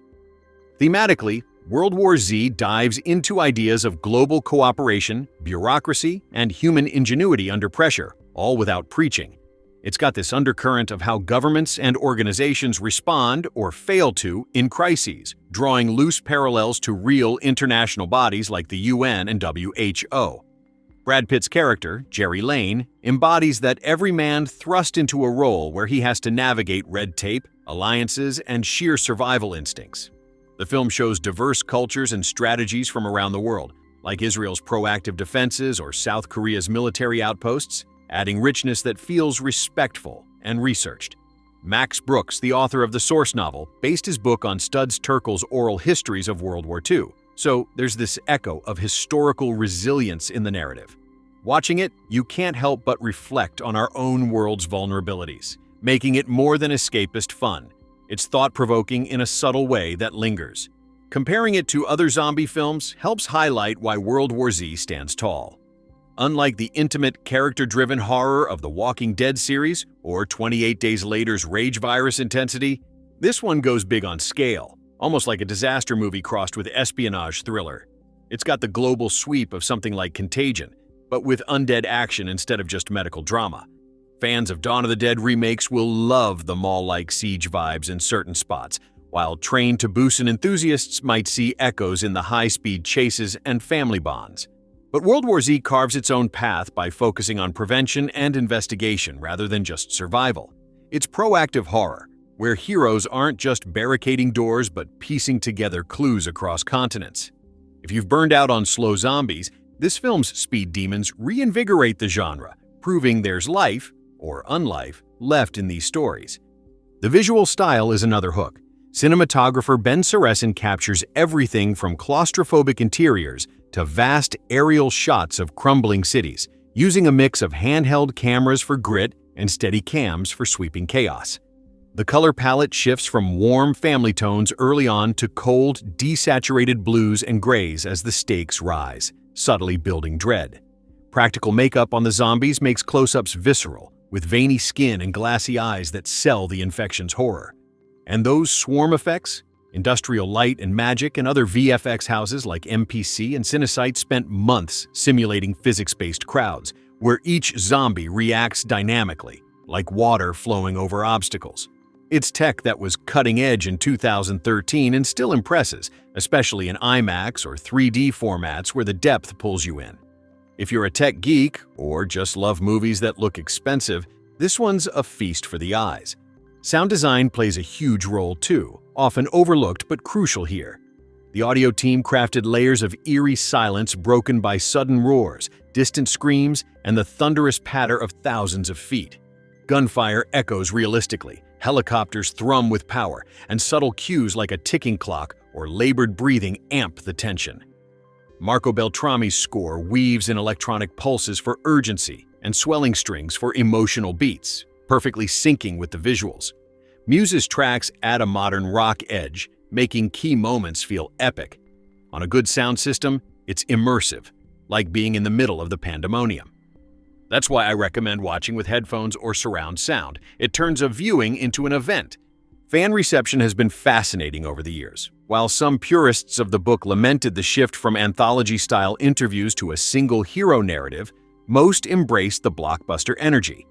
Thematically, World War Z dives into ideas of global cooperation, bureaucracy, and human ingenuity under pressure, all without preaching. It's got this undercurrent of how governments and organizations respond or fail to in crises, drawing loose parallels to real international bodies like the UN and WHO. Brad Pitt's character, Jerry Lane, embodies that every man thrust into a role where he has to navigate red tape, alliances, and sheer survival instincts. The film shows diverse cultures and strategies from around the world, like Israel's proactive defenses or South Korea's military outposts, adding richness that feels respectful and researched. Max Brooks, the author of the source novel, based his book on Studs Terkel's oral histories of World War II. So there's this echo of historical resilience in the narrative. Watching it, you can't help but reflect on our own world's vulnerabilities, making it more than escapist fun. It's thought-provoking in a subtle way that lingers. Comparing it to other zombie films helps highlight why World War Z stands tall. Unlike the intimate, character-driven horror of the Walking Dead series or 28 Days Later's rage virus intensity, this one goes big on scale. Almost like a disaster movie crossed with espionage thriller. It's got the global sweep of something like Contagion, but with undead action instead of just medical drama. Fans of Dawn of the Dead remakes will love the mall-like siege vibes in certain spots, while trained to Busan enthusiasts might see echoes in the high-speed chases and family bonds. But World War Z carves its own path by focusing on prevention and investigation rather than just survival. It's proactive horror, where heroes aren't just barricading doors but piecing together clues across continents. If you've burned out on slow zombies, this film's speed demons reinvigorate the genre, proving there's life, or unlife, left in these stories. The visual style is another hook. Cinematographer Ben Soresin captures everything from claustrophobic interiors to vast aerial shots of crumbling cities, using a mix of handheld cameras for grit and steady cams for sweeping chaos. The color palette shifts from warm family tones early on to cold, desaturated blues and grays as the stakes rise. subtly building dread. Practical makeup on the zombies makes close-ups visceral, with veiny skin and glassy eyes that sell the infection's horror. And those swarm effects? Industrial Light and Magic and other VFX houses like MPC and Cinesite spent months simulating physics-based crowds, where each zombie reacts dynamically, like water flowing over obstacles. It's tech that was cutting edge in 2013 and still impresses, especially in IMAX or 3D formats where the depth pulls you in. If you're a tech geek or just love movies that look expensive, this one's a feast for the eyes. Sound design plays a huge role too, often overlooked but crucial here. The audio team crafted layers of eerie silence broken by sudden roars, distant screams, and the thunderous patter of thousands of feet. Gunfire echoes realistically, helicopters thrum with power, and subtle cues like a ticking clock or labored breathing amp the tension. Marco Beltrami's score weaves in electronic pulses for urgency and swelling strings for emotional beats, perfectly syncing with the visuals. Muse's tracks add a modern rock edge, making key moments feel epic. On a good sound system, it's immersive, like being in the middle of the pandemonium. That's why I recommend watching with headphones or surround sound. It turns a viewing into an event. Fan reception has been fascinating over the years. While some purists of the book lamented the shift from anthology-style interviews to a single hero narrative, most embraced the blockbuster energy.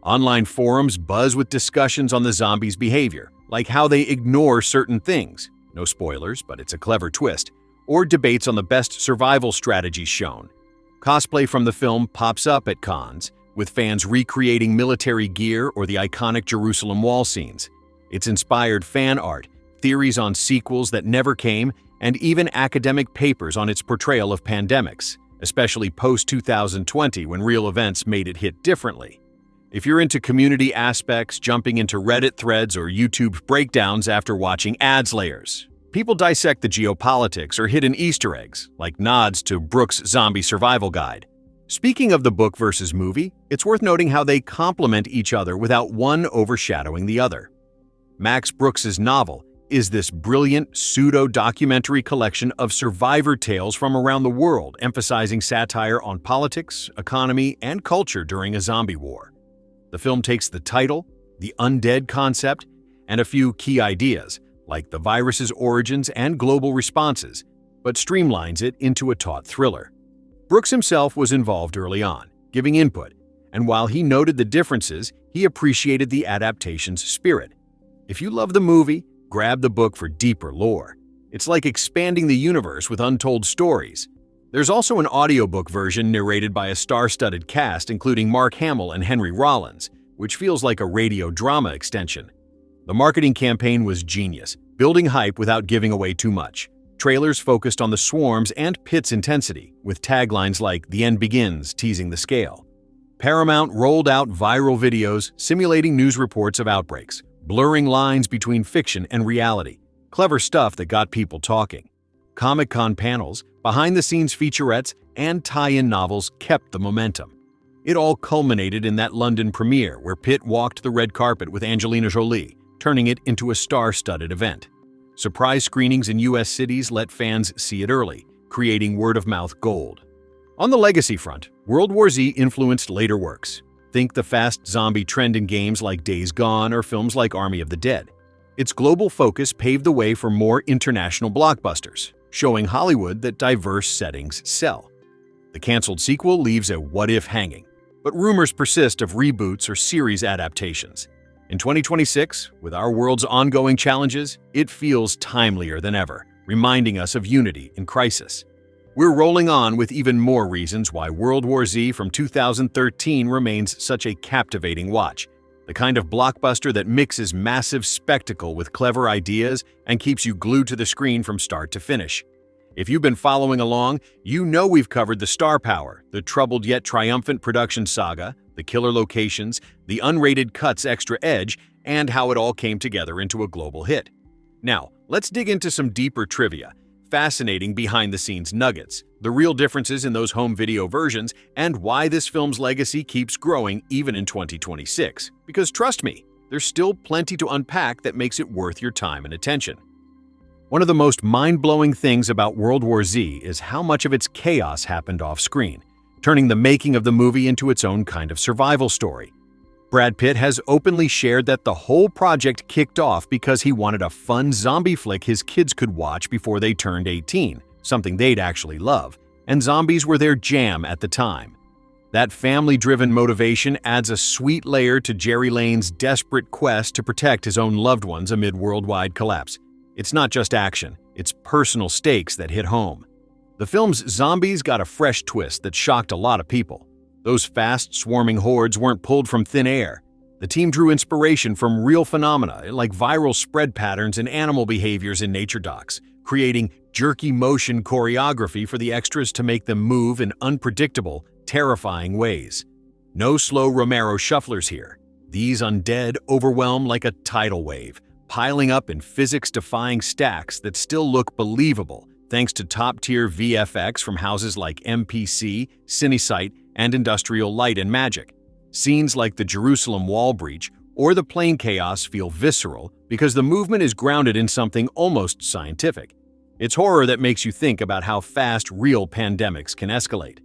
Online forums buzz with discussions on the zombies' behavior, like how they ignore certain things, no spoilers, but it's a clever twist, or debates on the best survival strategies shown. Cosplay from the film pops up at cons, with fans recreating military gear or the iconic Jerusalem wall scenes. It's inspired fan art, theories on sequels that never came, and even academic papers on its portrayal of pandemics, especially post-2020 when real events made it hit differently. If you're into community aspects, jumping into Reddit threads or YouTube breakdowns after watching ads layers, people dissect the geopolitics or hidden Easter eggs, like nods to Brooks' zombie survival guide. Speaking of the book versus movie, it's worth noting how they complement each other without one overshadowing the other. Max Brooks' novel is this brilliant pseudo-documentary collection of survivor tales from around the world, emphasizing satire on politics, economy, and culture during a zombie war. The film takes the title, the undead concept, and a few key ideas, like the virus's origins and global responses, but streamlines it into a taut thriller. Brooks himself was involved early on, giving input, and while he noted the differences, he appreciated the adaptation's spirit. If you love the movie, grab the book for deeper lore. It's like expanding the universe with untold stories. There's also an audiobook version narrated by a star-studded cast including Mark Hamill and Henry Rollins, which feels like a radio drama extension. The marketing campaign was genius, building hype without giving away too much. Trailers focused on the swarms and Pitt's intensity, with taglines like "The End Begins" teasing the scale. Paramount rolled out viral videos simulating news reports of outbreaks, blurring lines between fiction and reality. Clever stuff that got people talking. Comic-Con panels, behind-the-scenes featurettes, and tie-in novels kept the momentum. It all culminated in that London premiere where Pitt walked the red carpet with Angelina Jolie, turning it into a star-studded event. Surprise screenings in US cities let fans see it early, creating word-of-mouth gold. On the legacy front, World War Z influenced later works. Think the fast zombie trend in games like Days Gone or films like Army of the Dead. Its global focus paved the way for more international blockbusters, showing Hollywood that diverse settings sell. The canceled sequel leaves a what-if hanging, but rumors persist of reboots or series adaptations. In 2026, with our world's ongoing challenges, it feels timelier than ever, reminding us of unity in crisis. We're rolling on with even more reasons why World War Z from 2013 remains such a captivating watch, the kind of blockbuster that mixes massive spectacle with clever ideas and keeps you glued to the screen from start to finish. If you've been following along, you know we've covered the star power, the troubled yet triumphant production saga, the killer locations, the unrated cuts extra edge, and how it all came together into a global hit. Now, let's dig into some deeper trivia, fascinating behind-the-scenes nuggets, the real differences in those home video versions, and why this film's legacy keeps growing even in 2026. Because trust me, there's still plenty to unpack that makes it worth your time and attention. One of the most mind-blowing things about World War Z is how much of its chaos happened off-screen, turning the making of the movie into its own kind of survival story. Brad Pitt has openly shared that the whole project kicked off because he wanted a fun zombie flick his kids could watch before they turned 18, something they'd actually love, and zombies were their jam at the time. That family-driven motivation adds a sweet layer to Jerry Lane's desperate quest to protect his own loved ones amid worldwide collapse. It's not just action, it's personal stakes that hit home. The film's zombies got a fresh twist that shocked a lot of people. Those fast, swarming hordes weren't pulled from thin air. The team drew inspiration from real phenomena like viral spread patterns and animal behaviors in nature docs, creating jerky motion choreography for the extras to make them move in unpredictable, terrifying ways. No slow Romero shufflers here. These undead overwhelm like a tidal wave, piling up in physics-defying stacks that still look believable thanks to top-tier VFX from houses like MPC, CineSite, and Industrial Light and Magic. Scenes like the Jerusalem wall breach or the plane chaos feel visceral because the movement is grounded in something almost scientific. It's horror that makes you think about how fast real pandemics can escalate.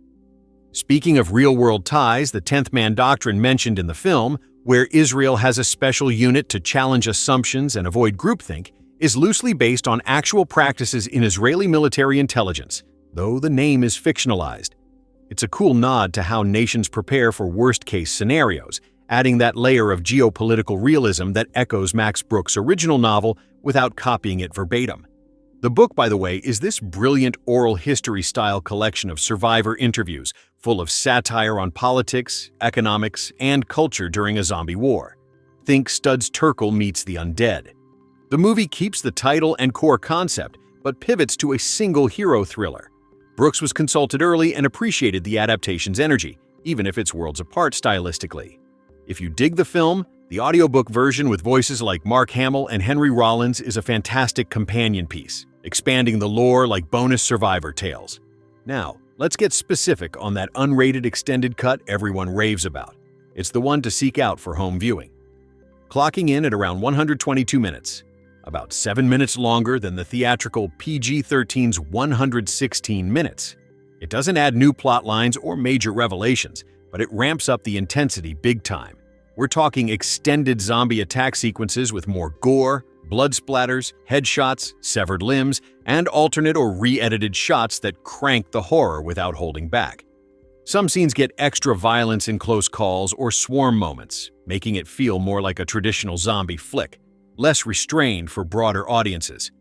Speaking of real-world ties, the 10th Man doctrine mentioned in the film, where Israel has a special unit to challenge assumptions and avoid groupthink, is loosely based on actual practices in Israeli military intelligence, though the name is fictionalized. It's a cool nod to how nations prepare for worst-case scenarios, adding that layer of geopolitical realism that echoes Max Brooks' original novel without copying it verbatim. The book, by the way, is this brilliant oral history-style collection of survivor interviews full of satire on politics, economics, and culture during a zombie war. Think Studs Terkel meets the undead. The movie keeps the title and core concept, but pivots to a single hero thriller. Brooks was consulted early and appreciated the adaptation's energy, even if it's worlds apart stylistically. If you dig the film, the audiobook version with voices like Mark Hamill and Henry Rollins is a fantastic companion piece, expanding the lore like bonus survivor tales. Now, let's get specific on that unrated extended cut everyone raves about. It's the one to seek out for home viewing. Clocking in at around 122 minutes, about 7 minutes longer than the theatrical PG-13's 116 minutes. It doesn't add new plot lines or major revelations, but it ramps up the intensity big time. We're talking extended zombie attack sequences with more gore, blood splatters, headshots, severed limbs, and alternate or re-edited shots that crank the horror without holding back. Some scenes get extra violence in close calls or swarm moments, making it feel more like a traditional zombie flick, less restrained for broader audiences.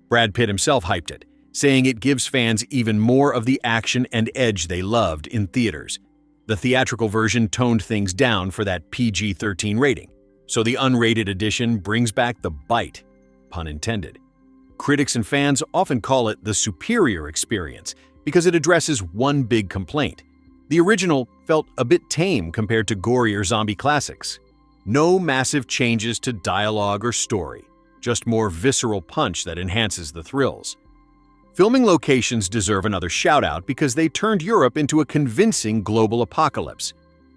Brad Pitt himself hyped it, saying it gives fans even more of the action and edge they loved in theaters. The theatrical version toned things down for that PG-13 rating, so the unrated edition brings back the bite, pun intended. Critics and fans often call it the superior experience because it addresses one big complaint. The original felt a bit tame compared to gorier zombie classics. No massive changes to dialogue or story, just more visceral punch that enhances the thrills. Filming locations deserve another shout-out because they turned Europe into a convincing global apocalypse.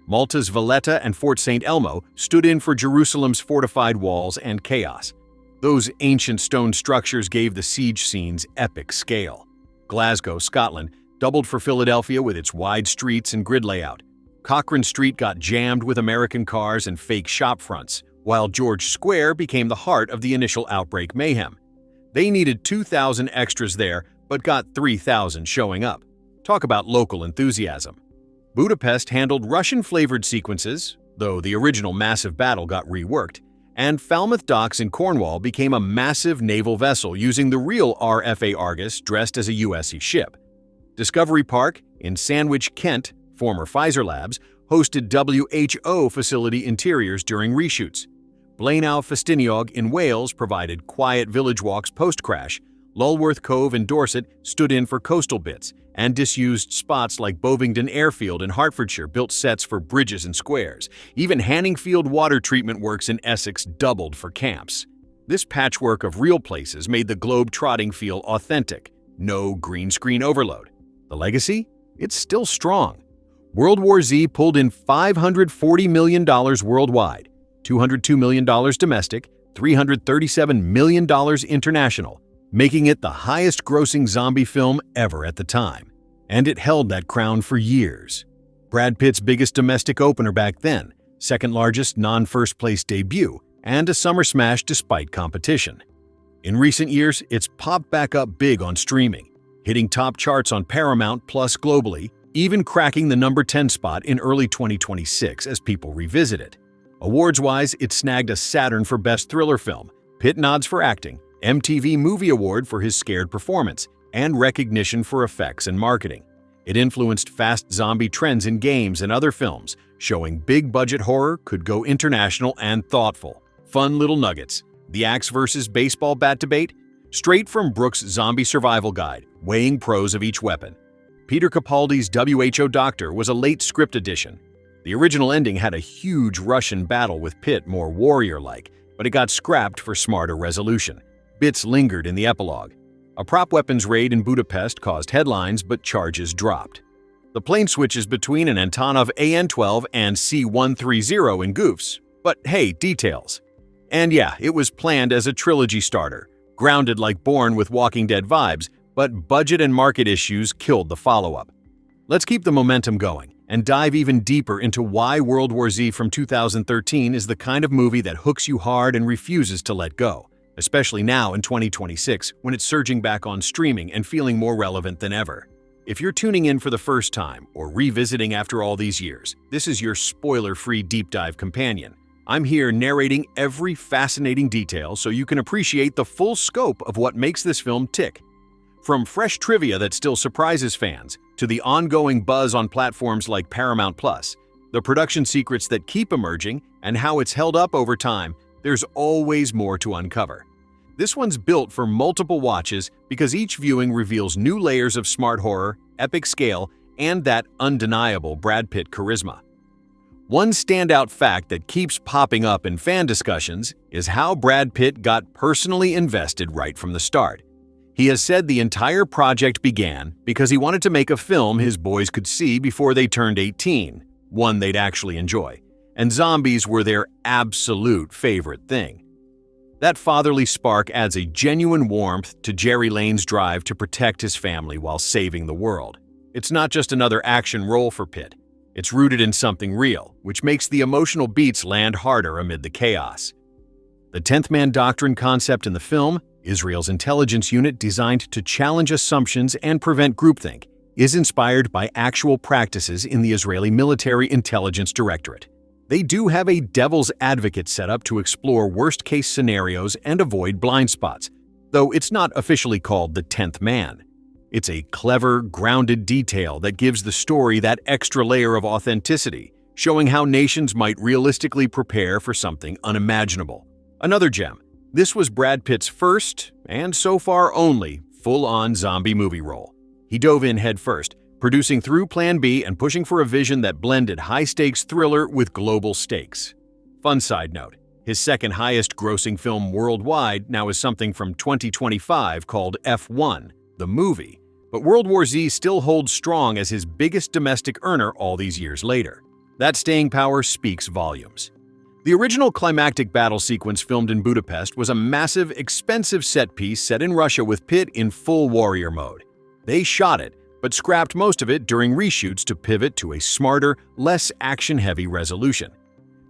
Malta's Valletta and Fort St. Elmo stood in for Jerusalem's fortified walls and chaos. Those ancient stone structures gave the siege scenes epic scale. Glasgow, Scotland, doubled for Philadelphia with its wide streets and grid layout. Cochrane Street got jammed with American cars and fake shop fronts, while George Square became the heart of the initial Outbreak mayhem. They needed 2,000 extras there, but got 3,000 showing up. Talk about local enthusiasm. Budapest handled Russian-flavored sequences, though the original massive battle got reworked, and Falmouth Docks in Cornwall became a massive naval vessel using the real RFA Argus dressed as a USC ship. Discovery Park in Sandwich, Kent, former Pfizer Labs, hosted WHO facility interiors during reshoots. Blaenau Festiniog in Wales provided quiet village walks post-crash. Lulworth Cove in Dorset stood in for coastal bits, and disused spots like Bovingdon Airfield in Hertfordshire built sets for bridges and squares. Even Hanningfield Water Treatment Works in Essex doubled for camps. This patchwork of real places made the globe-trotting feel authentic. No green screen overload. The legacy? It's still strong. World War Z pulled in $540 million worldwide, $202 million domestic, $337 million international. making it the highest-grossing zombie film ever at the time. And it held that crown for years. Brad Pitt's biggest domestic opener back then, second-largest non-first-place debut, and a summer smash despite competition. In recent years, it's popped back up big on streaming, hitting top charts on Paramount Plus globally, even cracking the number 10 spot in early 2026 as people revisit it. Awards-wise, it snagged a Saturn for Best Thriller Film, Pitt nods for acting, MTV Movie Award for his scared performance, and recognition for effects and marketing. It influenced fast zombie trends in games and other films, showing big-budget horror could go international and thoughtful. Fun little nuggets. The axe versus baseball bat debate? Straight from Brooks' Zombie Survival Guide, weighing pros of each weapon. Peter Capaldi's WHO Doctor was a late script addition. The original ending had a huge Russian battle with Pitt more warrior-like, but it got scrapped for smarter resolution. Bits lingered in the epilogue. A prop weapons raid in Budapest caused headlines, but charges dropped. The plane switches between an Antonov AN-12 and C-130 in goofs. But hey, details. And yeah, it was planned as a trilogy starter, grounded like Bourne with Walking Dead vibes, but budget and market issues killed the follow-up. Let's keep the momentum going and dive even deeper into why World War Z from 2013 is the kind of movie that hooks you hard and refuses to let go, especially now in 2026 when it's surging back on streaming and feeling more relevant than ever. If you're tuning in for the first time or revisiting after all these years, this is your spoiler-free deep dive companion. I'm here narrating every fascinating detail so you can appreciate the full scope of what makes this film tick. From fresh trivia that still surprises fans, to the ongoing buzz on platforms like Paramount Plus, the production secrets that keep emerging, and how it's held up over time, there's always more to uncover. This one's built for multiple watches because each viewing reveals new layers of smart horror, epic scale, and that undeniable Brad Pitt charisma. One standout fact that keeps popping up in fan discussions is how Brad Pitt got personally invested right from the start. He has said the entire project began because he wanted to make a film his boys could see before they turned 18, one they'd actually enjoy, and zombies were their absolute favorite thing. That fatherly spark adds a genuine warmth to Jerry Lane's drive to protect his family while saving the world. It's not just another action role for Pitt. It's rooted in something real, which makes the emotional beats land harder amid the chaos. The 10th Man Doctrine concept in the film, Israel's intelligence unit designed to challenge assumptions and prevent groupthink, is inspired by actual practices in the Israeli Military Intelligence Directorate. They do have a devil's advocate set up to explore worst-case scenarios and avoid blind spots, though it's not officially called the 10th Man. It's a clever, grounded detail that gives the story that extra layer of authenticity, showing how nations might realistically prepare for something unimaginable. Another gem. This was Brad Pitt's first, and so far only, full-on zombie movie role. He dove in headfirst, producing through Plan B and pushing for a vision that blended high-stakes thriller with global stakes. Fun side note, his second highest-grossing film worldwide now is something from 2025 called F1, the movie, but World War Z still holds strong as his biggest domestic earner all these years later. That staying power speaks volumes. The original climactic battle sequence filmed in Budapest was a massive, expensive set piece set in Russia with Pitt in full warrior mode. They shot it, but scrapped most of it during reshoots to pivot to a smarter, less action-heavy resolution.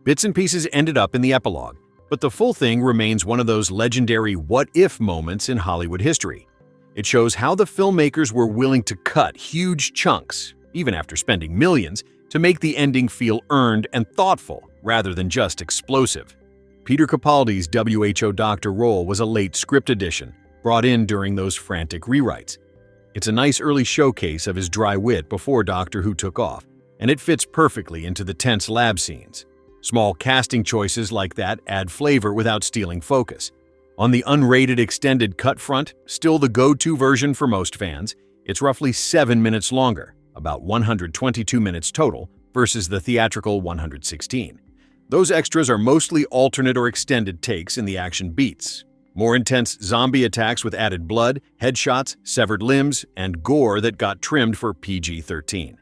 Bits and pieces ended up in the epilogue, but the full thing remains one of those legendary what-if moments in Hollywood history. It shows how the filmmakers were willing to cut huge chunks, even after spending millions, to make the ending feel earned and thoughtful rather than just explosive. Peter Capaldi's WHO Doctor role was a late script addition, brought in during those frantic rewrites. It's a nice early showcase of his dry wit before Doctor Who took off, and it fits perfectly into the tense lab scenes. Small casting choices like that add flavor without stealing focus. On the unrated extended cut front, still the go-to version for most fans, it's roughly 7 minutes longer, about 122 minutes total, versus the theatrical 116. Those extras are mostly alternate or extended takes in the action beats. More intense zombie attacks with added blood, headshots, severed limbs, and gore that got trimmed for PG-13.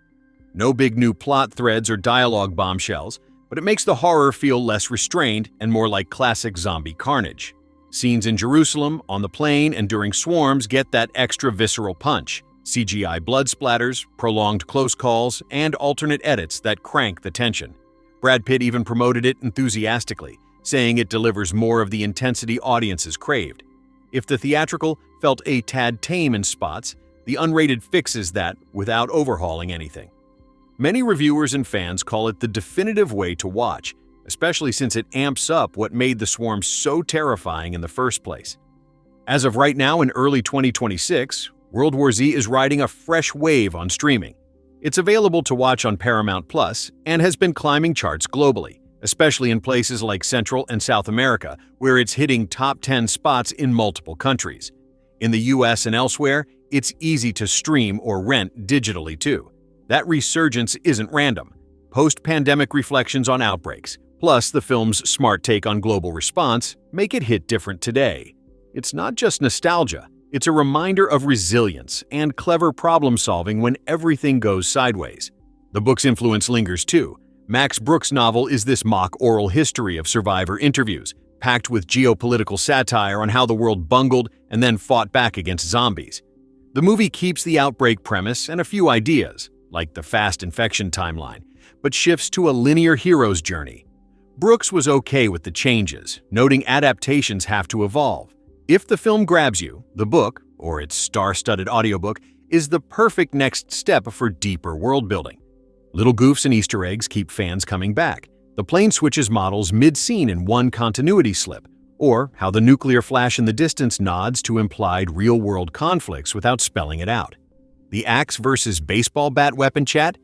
No big new plot threads or dialogue bombshells, but it makes the horror feel less restrained and more like classic zombie carnage. Scenes in Jerusalem, on the plane, and during swarms get that extra visceral punch. CGI blood splatters, prolonged close calls, and alternate edits that crank the tension. Brad Pitt even promoted it enthusiastically, saying it delivers more of the intensity audiences craved. If the theatrical felt a tad tame in spots, the unrated fixes that without overhauling anything. Many reviewers and fans call it the definitive way to watch, especially since it amps up what made the swarm so terrifying in the first place. As of right now in early 2026, World War Z is riding a fresh wave on streaming. It's available to watch on Paramount Plus and has been climbing charts globally, especially in places like Central and South America, where it's hitting top 10 spots in multiple countries. In the US and elsewhere, it's easy to stream or rent digitally too. That resurgence isn't random. Post-pandemic reflections on outbreaks, plus the film's smart take on global response, make it hit different today. It's not just nostalgia. It's a reminder of resilience and clever problem-solving when everything goes sideways. The book's influence lingers too. Max Brooks' novel is this mock oral history of survivor interviews, packed with geopolitical satire on how the world bungled and then fought back against zombies. The movie keeps the outbreak premise and a few ideas, like the fast infection timeline, but shifts to a linear hero's journey. Brooks was okay with the changes, noting adaptations have to evolve. If the film grabs you, the book, or its star-studded audiobook, is the perfect next step for deeper world-building. Little goofs and Easter eggs keep fans coming back. The plane switches models mid-scene in one continuity slip, or how the nuclear flash in the distance nods to implied real-world conflicts without spelling it out. The axe versus baseball bat weapon chat?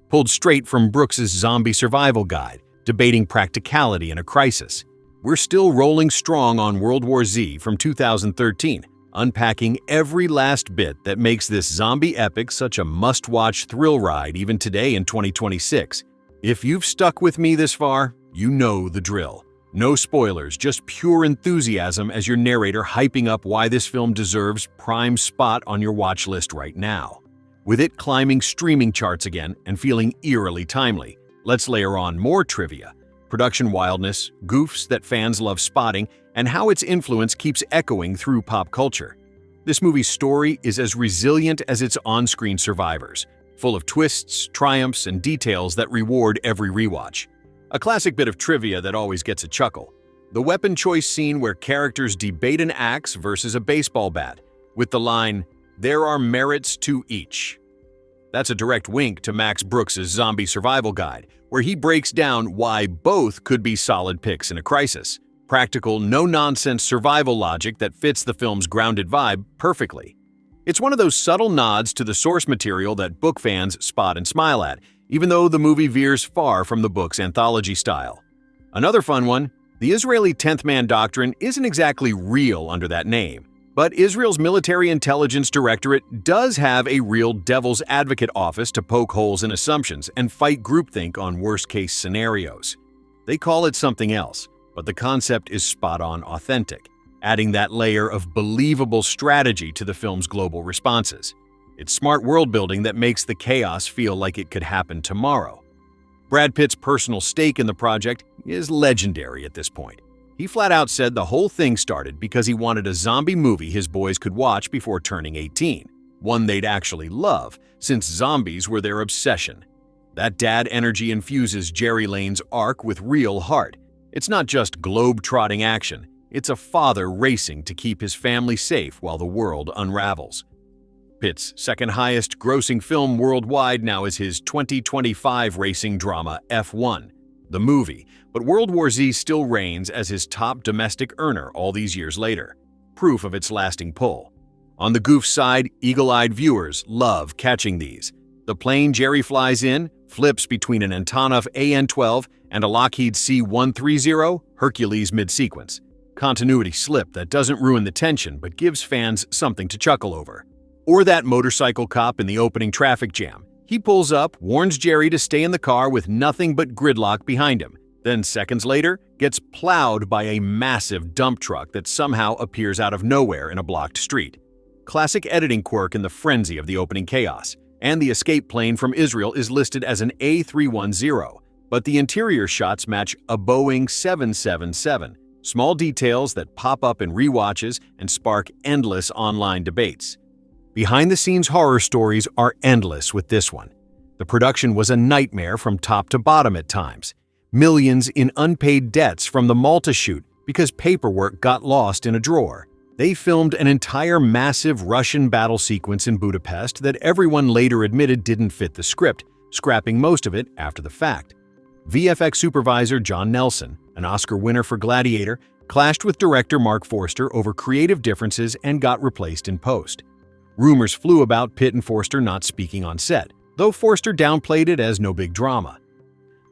Pulled straight from Brooks's zombie survival guide, debating practicality in a crisis. We're still rolling strong on World War Z from 2013, unpacking every last bit that makes this zombie epic such a must-watch thrill ride even today in 2026. If you've stuck with me this far, you know the drill. No spoilers, just pure enthusiasm as your narrator hyping up why this film deserves prime spot on your watch list right now. With it climbing streaming charts again and feeling eerily timely, let's layer on more trivia. Production wildness, goofs that fans love spotting, and how its influence keeps echoing through pop culture. This movie's story is as resilient as its on-screen survivors, full of twists, triumphs, and details that reward every rewatch. A classic bit of trivia that always gets a chuckle. The weapon choice scene where characters debate an axe versus a baseball bat, with the line, "There are merits to each." That's a direct wink to Max Brooks' zombie survival guide, where he breaks down why both could be solid picks in a crisis. Practical, no-nonsense survival logic that fits the film's grounded vibe perfectly. It's one of those subtle nods to the source material that book fans spot and smile at, even though the movie veers far from the book's anthology style. Another fun one, the Israeli 10th Man Doctrine isn't exactly real under that name, but Israel's Military Intelligence Directorate does have a real devil's advocate office to poke holes in assumptions and fight groupthink on worst-case scenarios. They call it something else, but the concept is spot-on authentic, adding that layer of believable strategy to the film's global responses. It's smart world-building that makes the chaos feel like it could happen tomorrow. Brad Pitt's personal stake in the project is legendary at this point. He flat out said the whole thing started because he wanted a zombie movie his boys could watch before turning 18, one they'd actually love, since zombies were their obsession. That dad energy infuses Jerry Lane's arc with real heart. It's not just globe-trotting action, it's a father racing to keep his family safe while the world unravels. Pitt's second highest grossing film worldwide now is his 2025 racing drama F1, the movie, but World War Z still reigns as his top domestic earner all these years later, proof of its lasting pull. On the goof side, eagle-eyed viewers love catching these. The plane Jerry flies in flips between an Antonov AN-12 and a Lockheed C-130 Hercules mid-sequence. Continuity slip that doesn't ruin the tension but gives fans something to chuckle over. Or that motorcycle cop in the opening traffic jam. He pulls up, warns Jerry to stay in the car with nothing but gridlock behind him, then seconds later gets plowed by a massive dump truck that somehow appears out of nowhere in a blocked street. Classic editing quirk in the frenzy of the opening chaos. And the escape plane from Israel is listed as an A310, but the interior shots match a Boeing 777, Small details that pop up in rewatches and spark endless online debates. Behind-the-scenes horror stories are endless with this one. The production was a nightmare from top to bottom at times. Millions in unpaid debts from the Malta shoot because paperwork got lost in a drawer. They filmed an entire massive Russian battle sequence in Budapest that everyone later admitted didn't fit the script, scrapping most of it after the fact. VFX supervisor John Nelson, an Oscar winner for Gladiator, clashed with director Mark Forster over creative differences and got replaced in post. Rumors flew about Pitt and Forster not speaking on set, though Forster downplayed it as no big drama.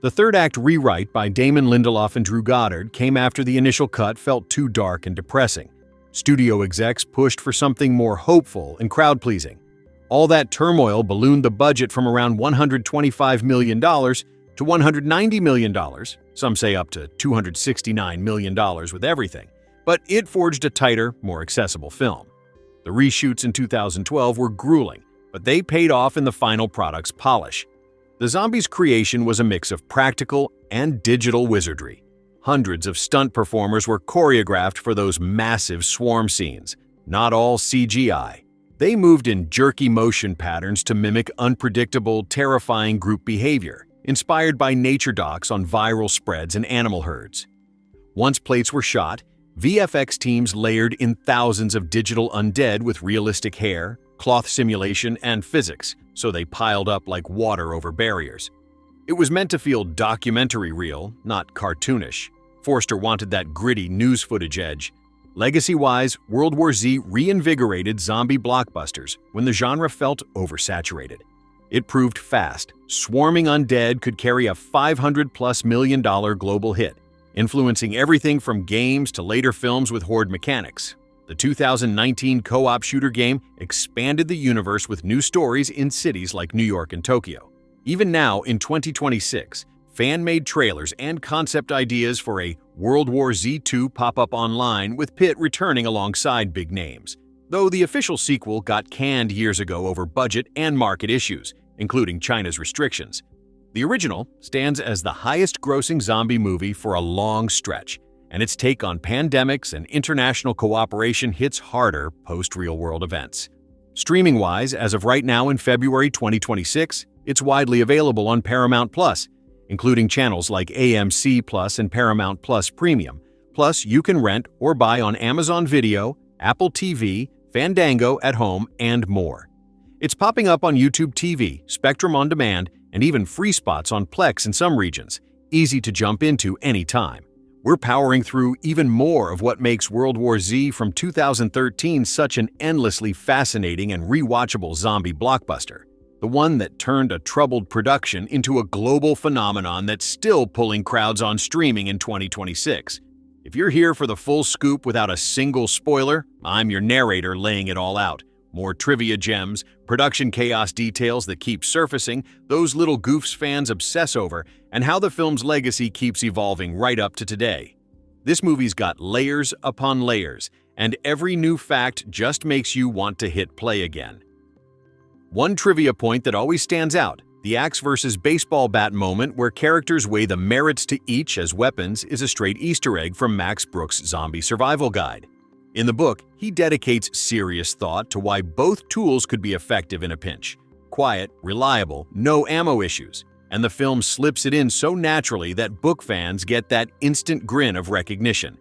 The third-act rewrite by Damon Lindelof and Drew Goddard came after the initial cut felt too dark and depressing. Studio execs pushed for something more hopeful and crowd-pleasing. All that turmoil ballooned the budget from around $125 million to $190 million, some say up to $269 million with everything, but it forged a tighter, more accessible film. The reshoots in 2012 were grueling, but they paid off in the final product's polish. The zombies' creation was a mix of practical and digital wizardry. Hundreds of stunt performers were choreographed for those massive swarm scenes, not all CGI. They moved in jerky motion patterns to mimic unpredictable, terrifying group behavior, inspired by nature docs on viral spreads and animal herds. Once plates were shot, VFX teams layered in thousands of digital undead with realistic hair, cloth simulation, and physics, so they piled up like water over barriers. It was meant to feel documentary real, not cartoonish. Forster wanted that gritty news footage edge. Legacy-wise, World War Z reinvigorated zombie blockbusters when the genre felt oversaturated. It proved fast. Swarming undead could carry a $500+ million global hit, influencing everything from games to later films with horde mechanics. The 2019 co-op shooter game expanded the universe with new stories in cities like New York and Tokyo. Even now, in 2026, fan-made trailers and concept ideas for a World War Z2 pop up online with Pitt returning alongside big names. Though the official sequel got canned years ago over budget and market issues, including China's restrictions. The original stands as the highest-grossing zombie movie for a long stretch, and its take on pandemics and international cooperation hits harder post-real-world events. Streaming-wise, as of right now in February 2026, it's widely available on Paramount+, including channels like AMC Plus and Paramount Plus Premium. Plus, you can rent or buy on Amazon Video, Apple TV, Fandango at home, and more. It's popping up on YouTube TV, Spectrum On Demand, and even free spots on Plex in some regions, easy to jump into anytime. We're powering through even more of what makes World War Z from 2013 such an endlessly fascinating and rewatchable zombie blockbuster. The one that turned a troubled production into a global phenomenon that's still pulling crowds on streaming in 2026. If you're here for the full scoop without a single spoiler, I'm your narrator laying it all out. More trivia gems, production chaos details that keep surfacing, those little goofs fans obsess over, and how the film's legacy keeps evolving right up to today. This movie's got layers upon layers, and every new fact just makes you want to hit play again. One trivia point that always stands out, the axe versus baseball bat moment where characters weigh the merits to each as weapons, is a straight Easter egg from Max Brooks' Zombie Survival Guide. In the book, he dedicates serious thought to why both tools could be effective in a pinch. Quiet, reliable, no ammo issues. And the film slips it in so naturally that book fans get that instant grin of recognition.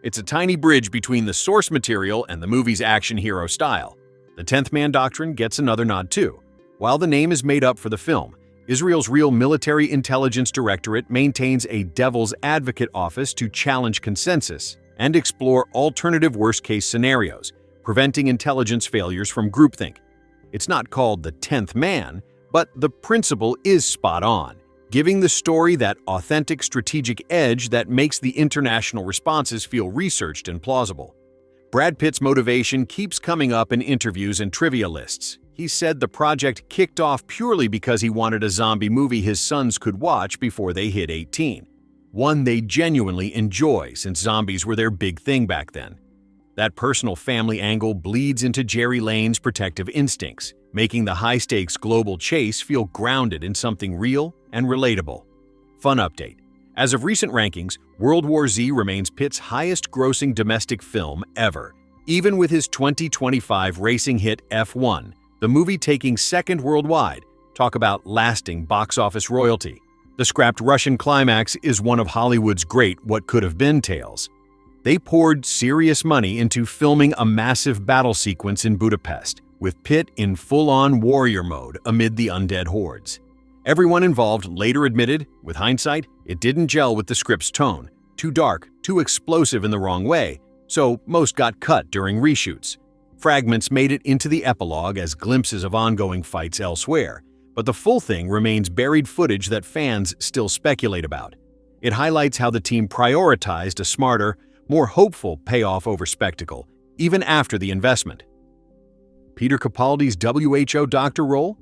It's a tiny bridge between the source material and the movie's action hero style. The 10th Man Doctrine gets another nod too. While the name is made up for the film, Israel's real military intelligence directorate maintains a devil's advocate office to challenge consensus and explore alternative worst-case scenarios, preventing intelligence failures from groupthink. It's not called the 10th Man, but the principle is spot on, giving the story that authentic strategic edge that makes the international responses feel researched and plausible. Brad Pitt's motivation keeps coming up in interviews and trivia lists. He said the project kicked off purely because he wanted a zombie movie his sons could watch before they hit 18. One they genuinely enjoy since zombies were their big thing back then. That personal family angle bleeds into Jerry Lane's protective instincts, making the high-stakes global chase feel grounded in something real and relatable. Fun update. As of recent rankings, World War Z remains Pitt's highest-grossing domestic film ever, even with his 2025 racing hit F1, the movie taking second worldwide. Talk about lasting box office royalty. The scrapped Russian climax is one of Hollywood's great what-could-have-been tales. They poured serious money into filming a massive battle sequence in Budapest, with Pitt in full-on warrior mode amid the undead hordes. Everyone involved later admitted, with hindsight, it didn't gel with the script's tone. Too dark, too explosive in the wrong way, so most got cut during reshoots. Fragments made it into the epilogue as glimpses of ongoing fights elsewhere, but the full thing remains buried footage that fans still speculate about. It highlights how the team prioritized a smarter, more hopeful payoff over spectacle, even after the investment. Peter Capaldi's WHO doctor role?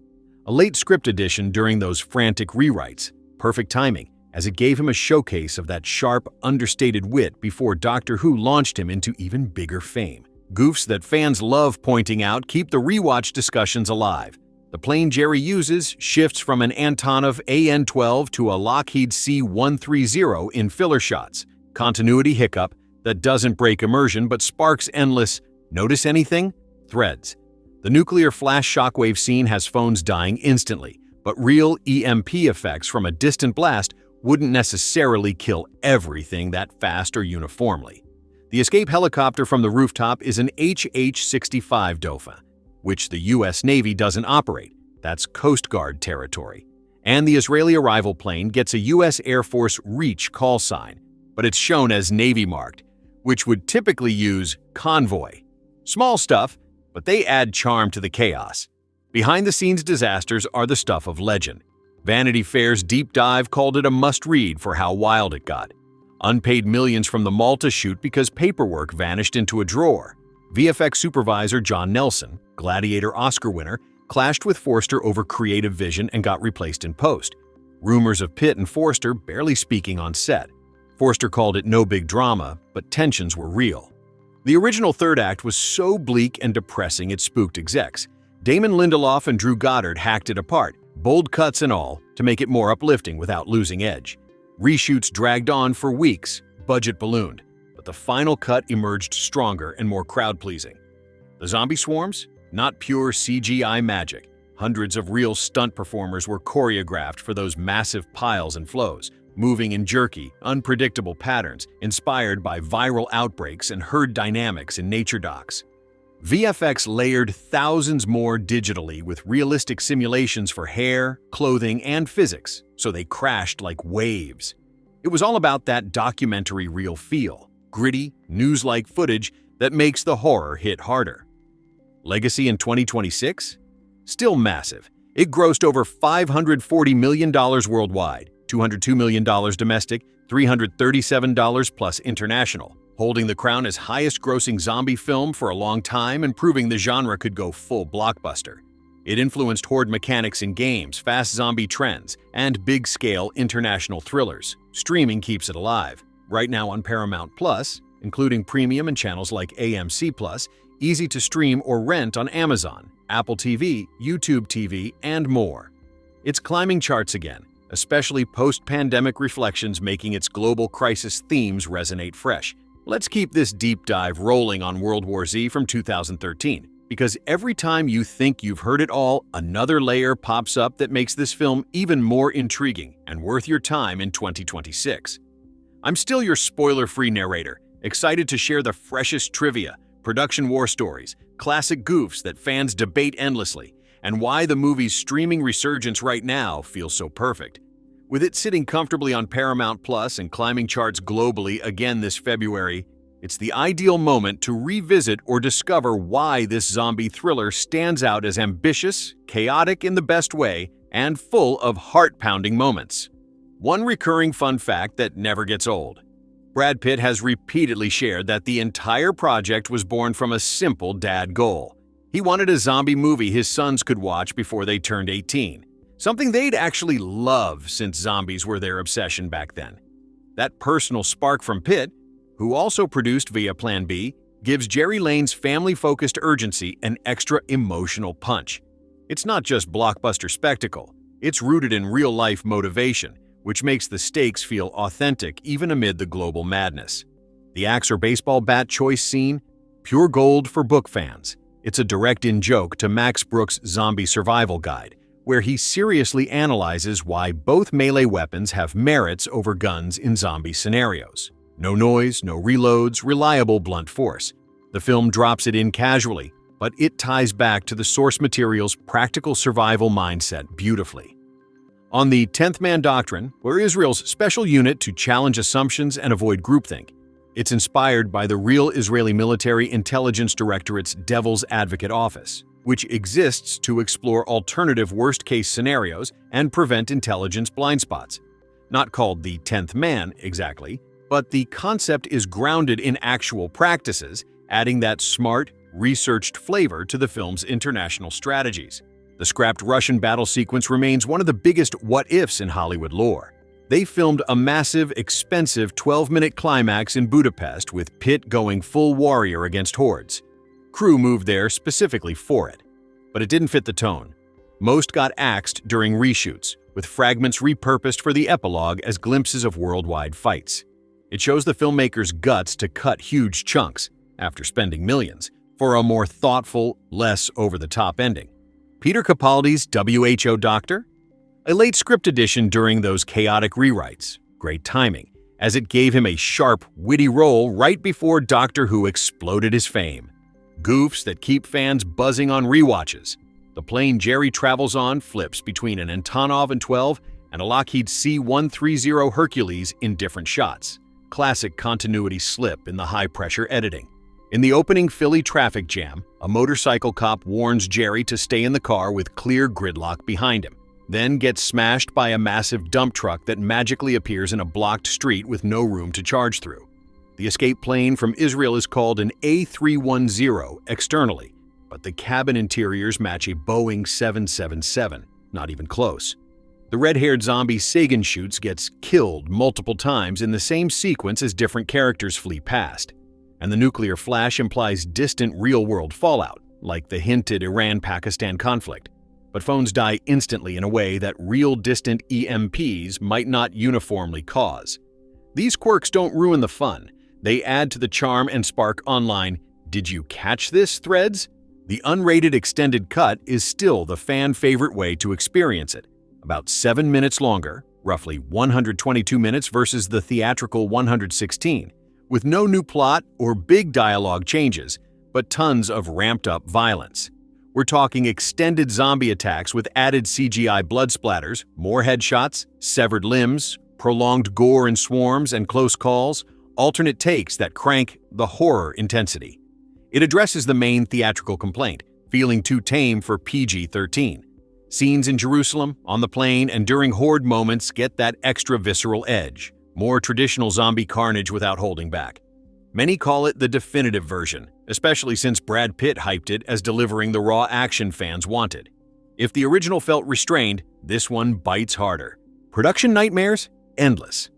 A late script addition during those frantic rewrites. Perfect timing, as it gave him a showcase of that sharp, understated wit before Doctor Who launched him into even bigger fame. Goofs that fans love pointing out keep the rewatch discussions alive. The plane Jerry uses shifts from an Antonov AN-12 to a Lockheed C-130 in filler shots. Continuity hiccup that doesn't break immersion but sparks endless "notice anything?" threads. The nuclear flash shockwave scene has phones dying instantly, but real EMP effects from a distant blast wouldn't necessarily kill everything that fast or uniformly. The escape helicopter from the rooftop is an HH-65 Dauphin, which the US Navy doesn't operate. That's Coast Guard territory. And the Israeli arrival plane gets a US Air Force Reach call sign, but it's shown as Navy-marked, which would typically use convoy. Small stuff, but they add charm to the chaos. Behind-the-scenes disasters are the stuff of legend. Vanity Fair's deep dive called it a must-read for how wild it got. Unpaid millions from the Malta shoot because paperwork vanished into a drawer. VFX supervisor John Nelson, Gladiator Oscar winner, clashed with Forster over creative vision and got replaced in post. Rumors of Pitt and Forster barely speaking on set. Forster called it no big drama, but tensions were real. The original third act was so bleak and depressing it spooked execs. Damon Lindelof and Drew Goddard hacked it apart, bold cuts and all, to make it more uplifting without losing edge. Reshoots dragged on for weeks, budget ballooned, but the final cut emerged stronger and more crowd-pleasing. The zombie swarms? Not pure CGI magic. Hundreds of real stunt performers were choreographed for those massive piles and flows, moving in jerky, unpredictable patterns inspired by viral outbreaks and herd dynamics in nature docs. VFX layered thousands more digitally with realistic simulations for hair, clothing, and physics, so they crashed like waves. It was all about that documentary real feel, gritty, news-like footage that makes the horror hit harder. Legacy in 2026? Still massive. It grossed over $540 million worldwide. $202 million domestic, $337 plus international, holding the crown as highest-grossing zombie film for a long time and proving the genre could go full blockbuster. It influenced horde mechanics in games, fast zombie trends, and big-scale international thrillers. Streaming keeps it alive. Right now on Paramount Plus, including premium and channels like AMC Plus, easy to stream or rent on Amazon, Apple TV, YouTube TV, and more. It's climbing charts again, especially post-pandemic reflections making its global crisis themes resonate fresh. Let's keep this deep dive rolling on World War Z from 2013, because every time you think you've heard it all, another layer pops up that makes this film even more intriguing and worth your time in 2026. I'm still your spoiler-free narrator, excited to share the freshest trivia, production war stories, classic goofs that fans debate endlessly, and why the movie's streaming resurgence right now feels so perfect. With it sitting comfortably on Paramount Plus and climbing charts globally again this February, it's the ideal moment to revisit or discover why this zombie thriller stands out as ambitious, chaotic in the best way, and full of heart-pounding moments. One recurring fun fact that never gets old. Brad Pitt has repeatedly shared that the entire project was born from a simple dad goal. He wanted a zombie movie his sons could watch before they turned 18. Something they'd actually love since zombies were their obsession back then. That personal spark from Pitt, who also produced via Plan B, gives Jerry Lane's family-focused urgency an extra emotional punch. It's not just blockbuster spectacle. It's rooted in real-life motivation, which makes the stakes feel authentic even amid the global madness. The axe or baseball bat choice scene? Pure gold for book fans. It's a direct-in joke to Max Brooks' Zombie Survival Guide, where he seriously analyzes why both melee weapons have merits over guns in zombie scenarios. No noise, no reloads, reliable blunt force. The film drops it in casually, but it ties back to the source material's practical survival mindset beautifully. On the 10th Man Doctrine, we're Israel's special unit to challenge assumptions and avoid groupthink. It's inspired by the real Israeli Military Intelligence Directorate's Devil's Advocate Office, which exists to explore alternative worst-case scenarios and prevent intelligence blind spots. Not called the 10th Man, exactly, but the concept is grounded in actual practices, adding that smart, researched flavor to the film's international strategies. The scrapped Russian battle sequence remains one of the biggest what-ifs in Hollywood lore. They filmed a massive, expensive 12-minute climax in Budapest with Pitt going full warrior against hordes. Crew moved there specifically for it. But it didn't fit the tone. Most got axed during reshoots, with fragments repurposed for the epilogue as glimpses of worldwide fights. It shows the filmmakers' guts to cut huge chunks, after spending millions, for a more thoughtful, less over-the-top ending. Peter Capaldi's WHO Doctor? A late script addition during those chaotic rewrites. Great timing, as it gave him a sharp, witty role right before Doctor Who exploded his fame. Goofs that keep fans buzzing on rewatches. The plane Jerry travels on flips between an Antonov 12 and a Lockheed C-130 Hercules in different shots. Classic continuity slip in the high-pressure editing. In the opening Philly traffic jam, a motorcycle cop warns Jerry to stay in the car with clear gridlock behind him, then gets smashed by a massive dump truck that magically appears in a blocked street with no room to charge through. The escape plane from Israel is called an A310 externally, but the cabin interiors match a Boeing 777, not even close. The red-haired zombie Sagan shoots gets killed multiple times in the same sequence as different characters flee past. And the nuclear flash implies distant real-world fallout, like the hinted Iran-Pakistan conflict. But phones die instantly in a way that real distant EMPs might not uniformly cause. These quirks don't ruin the fun. They add to the charm and spark online "Did you catch this?" threads. The unrated extended cut is still the fan-favorite way to experience it. About 7 minutes longer, roughly 122 minutes versus the theatrical 116. With no new plot or big dialogue changes, but tons of ramped-up violence. We're talking extended zombie attacks with added CGI blood splatters, more headshots, severed limbs, prolonged gore in swarms and close calls, alternate takes that crank the horror intensity. It addresses the main theatrical complaint, feeling too tame for PG-13. Scenes in Jerusalem, on the plane, and during horde moments get that extra visceral edge. More traditional zombie carnage without holding back. Many call it the definitive version, especially since Brad Pitt hyped it as delivering the raw action fans wanted. If the original felt restrained, this one bites harder. Production nightmares? Endless.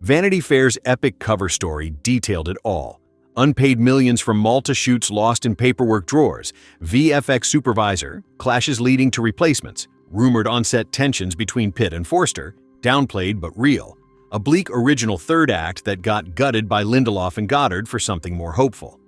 Vanity Fair's epic cover story detailed it all. Unpaid millions from Malta shoots lost in paperwork drawers, VFX supervisor, clashes leading to replacements, rumored on-set tensions between Pitt and Forster, downplayed but real. A bleak original third act that got gutted by Lindelof and Goddard for something more hopeful.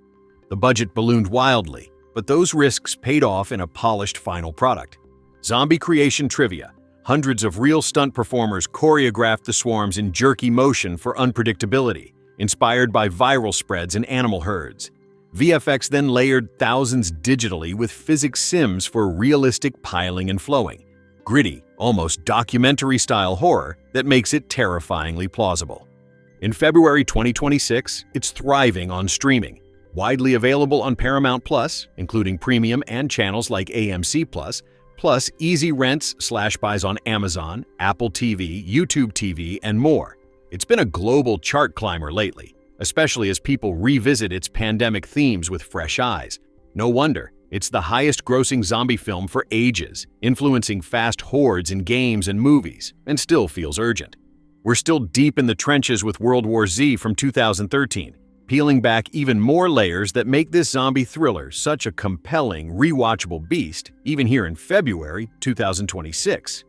The budget ballooned wildly, but those risks paid off in a polished final product. Zombie creation trivia. Hundreds of real stunt performers choreographed the swarms in jerky motion for unpredictability, inspired by viral spreads in animal herds. VFX then layered thousands digitally with physics sims for realistic piling and flowing. Gritty, almost documentary-style horror that makes it terrifyingly plausible. In February 2026, it's thriving on streaming. Widely available on Paramount+, including premium and channels like AMC+, plus easy rents/buys on Amazon, Apple TV, YouTube TV, and more. It's been a global chart climber lately, especially as people revisit its pandemic themes with fresh eyes. No wonder. It's the highest-grossing zombie film for ages, influencing fast hordes in games and movies, and still feels urgent. We're still deep in the trenches with World War Z from 2013, peeling back even more layers that make this zombie thriller such a compelling, rewatchable beast, even here in February 2026.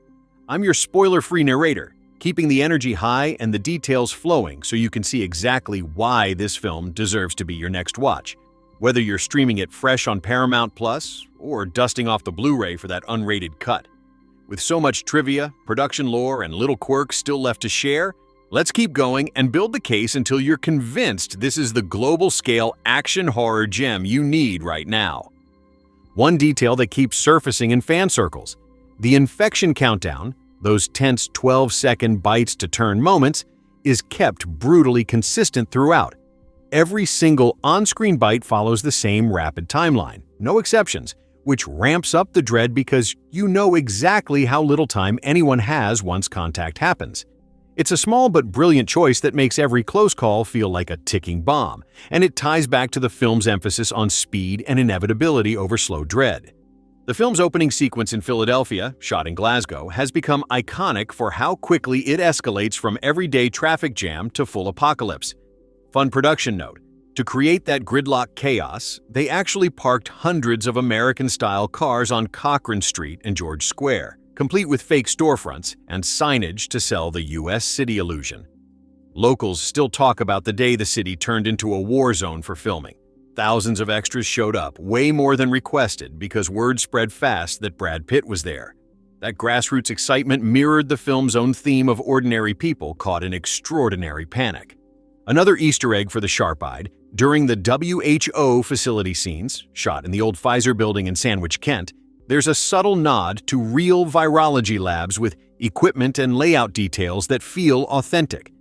I'm your spoiler-free narrator, keeping the energy high and the details flowing so you can see exactly why this film deserves to be your next watch. Whether you're streaming it fresh on Paramount Plus or dusting off the Blu-ray for that unrated cut. With so much trivia, production lore, and little quirks still left to share, let's keep going and build the case until you're convinced this is the global-scale action horror gem you need right now. One detail that keeps surfacing in fan circles: the infection countdown, those tense 12-second bites-to-turn moments, is kept brutally consistent throughout. Every single on-screen bite follows the same rapid timeline, no exceptions, which ramps up the dread because you know exactly how little time anyone has once contact happens. It's a small but brilliant choice that makes every close call feel like a ticking bomb, and it ties back to the film's emphasis on speed and inevitability over slow dread. The film's opening sequence in Philadelphia, shot in Glasgow, has become iconic for how quickly it escalates from everyday traffic jam to full apocalypse. Fun production note: to create that gridlock chaos, they actually parked hundreds of American-style cars on Cochrane Street and George Square, complete with fake storefronts and signage to sell the U.S. city illusion. Locals still talk about the day the city turned into a war zone for filming. Thousands of extras showed up, way more than requested, because word spread fast that Brad Pitt was there. That grassroots excitement mirrored the film's own theme of ordinary people caught in extraordinary panic. Another Easter egg for the sharp-eyed: during the WHO facility scenes, shot in the old Pfizer building in Sandwich, Kent, there's a subtle nod to real virology labs with equipment and layout details that feel authentic.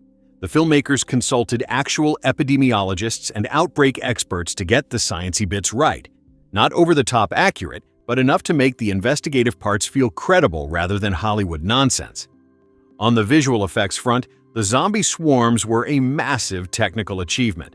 The filmmakers consulted actual epidemiologists and outbreak experts to get the sciencey bits right. Not over-the-top accurate, but enough to make the investigative parts feel credible rather than Hollywood nonsense. On the visual effects front, the zombie swarms were a massive technical achievement.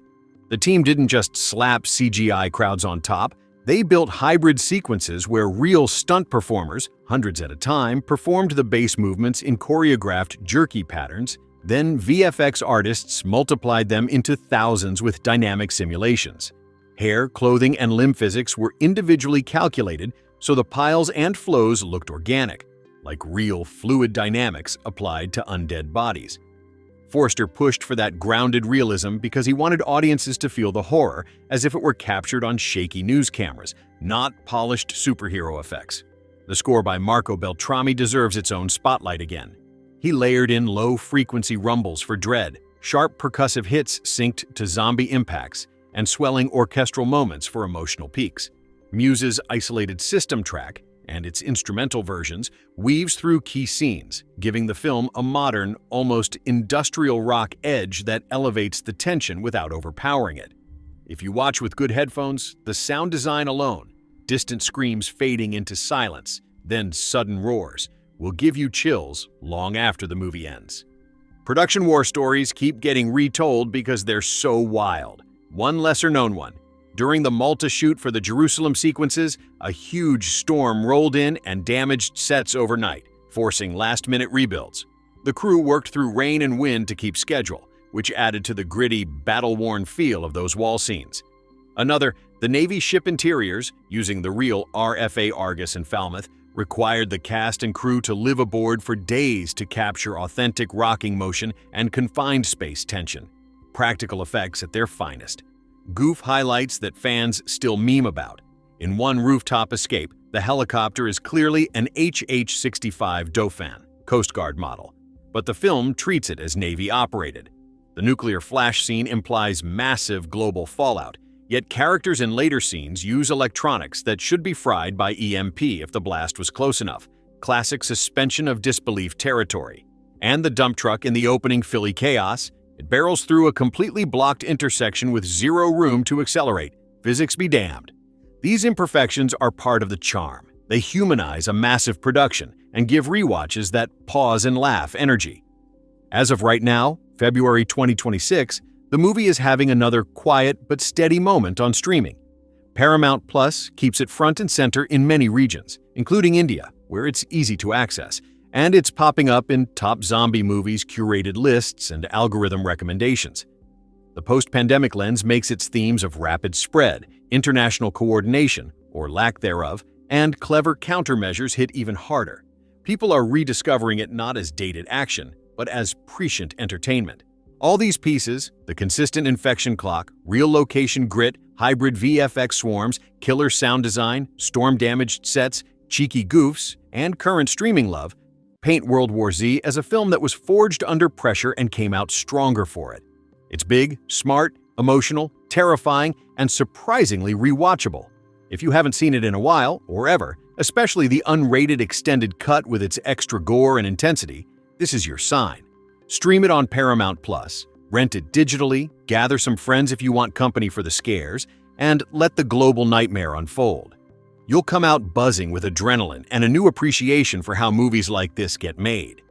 The team didn't just slap CGI crowds on top, they built hybrid sequences where real stunt performers, hundreds at a time, performed the base movements in choreographed jerky patterns. Then VFX artists multiplied them into thousands with dynamic simulations. Hair, clothing, and limb physics were individually calculated so the piles and flows looked organic, like real fluid dynamics applied to undead bodies. Forster pushed for that grounded realism because he wanted audiences to feel the horror as if it were captured on shaky news cameras, not polished superhero effects. The score by Marco Beltrami deserves its own spotlight again. He layered in low-frequency rumbles for dread, sharp percussive hits synced to zombie impacts, and swelling orchestral moments for emotional peaks. Muse's isolated system track, and its instrumental versions, weaves through key scenes, giving the film a modern, almost industrial rock edge that elevates the tension without overpowering it. If you watch with good headphones, the sound design alone, distant screams fading into silence, then sudden roars, will give you chills long after the movie ends. Production war stories keep getting retold because they're so wild. One lesser-known one: during the Malta shoot for the Jerusalem sequences, a huge storm rolled in and damaged sets overnight, forcing last-minute rebuilds. The crew worked through rain and wind to keep schedule, which added to the gritty, battle-worn feel of those wall scenes. Another, the Navy ship interiors, using the real RFA Argus and Falmouth, required the cast and crew to live aboard for days to capture authentic rocking motion and confined space tension. Practical effects at their finest. Goof highlights that fans still meme about. In one rooftop escape, the helicopter is clearly an HH-65 Dauphin, Coast Guard model, but the film treats it as Navy-operated. The nuclear flash scene implies massive global fallout, yet characters in later scenes use electronics that should be fried by EMP if the blast was close enough. Classic suspension of disbelief territory. And the dump truck in the opening Philly chaos, it barrels through a completely blocked intersection with zero room to accelerate. Physics be damned. These imperfections are part of the charm. They humanize a massive production and give rewatches that pause and laugh energy. As of right now, February 2026, the movie is having another quiet but steady moment on streaming. Paramount Plus keeps it front and center in many regions, including India, where it's easy to access, and it's popping up in top zombie movies curated lists and algorithm recommendations. The post-pandemic lens makes its themes of rapid spread, international coordination, or lack thereof, and clever countermeasures hit even harder. People are rediscovering it not as dated action, but as prescient entertainment. All these pieces, the consistent infection clock, real location grit, hybrid VFX swarms, killer sound design, storm-damaged sets, cheeky goofs, and current streaming love, paint World War Z as a film that was forged under pressure and came out stronger for it. It's big, smart, emotional, terrifying, and surprisingly rewatchable. If you haven't seen it in a while, or ever, especially the unrated extended cut with its extra gore and intensity, this is your sign. Stream it on Paramount+, rent it digitally, gather some friends if you want company for the scares, and let the global nightmare unfold. You'll come out buzzing with adrenaline and a new appreciation for how movies like this get made.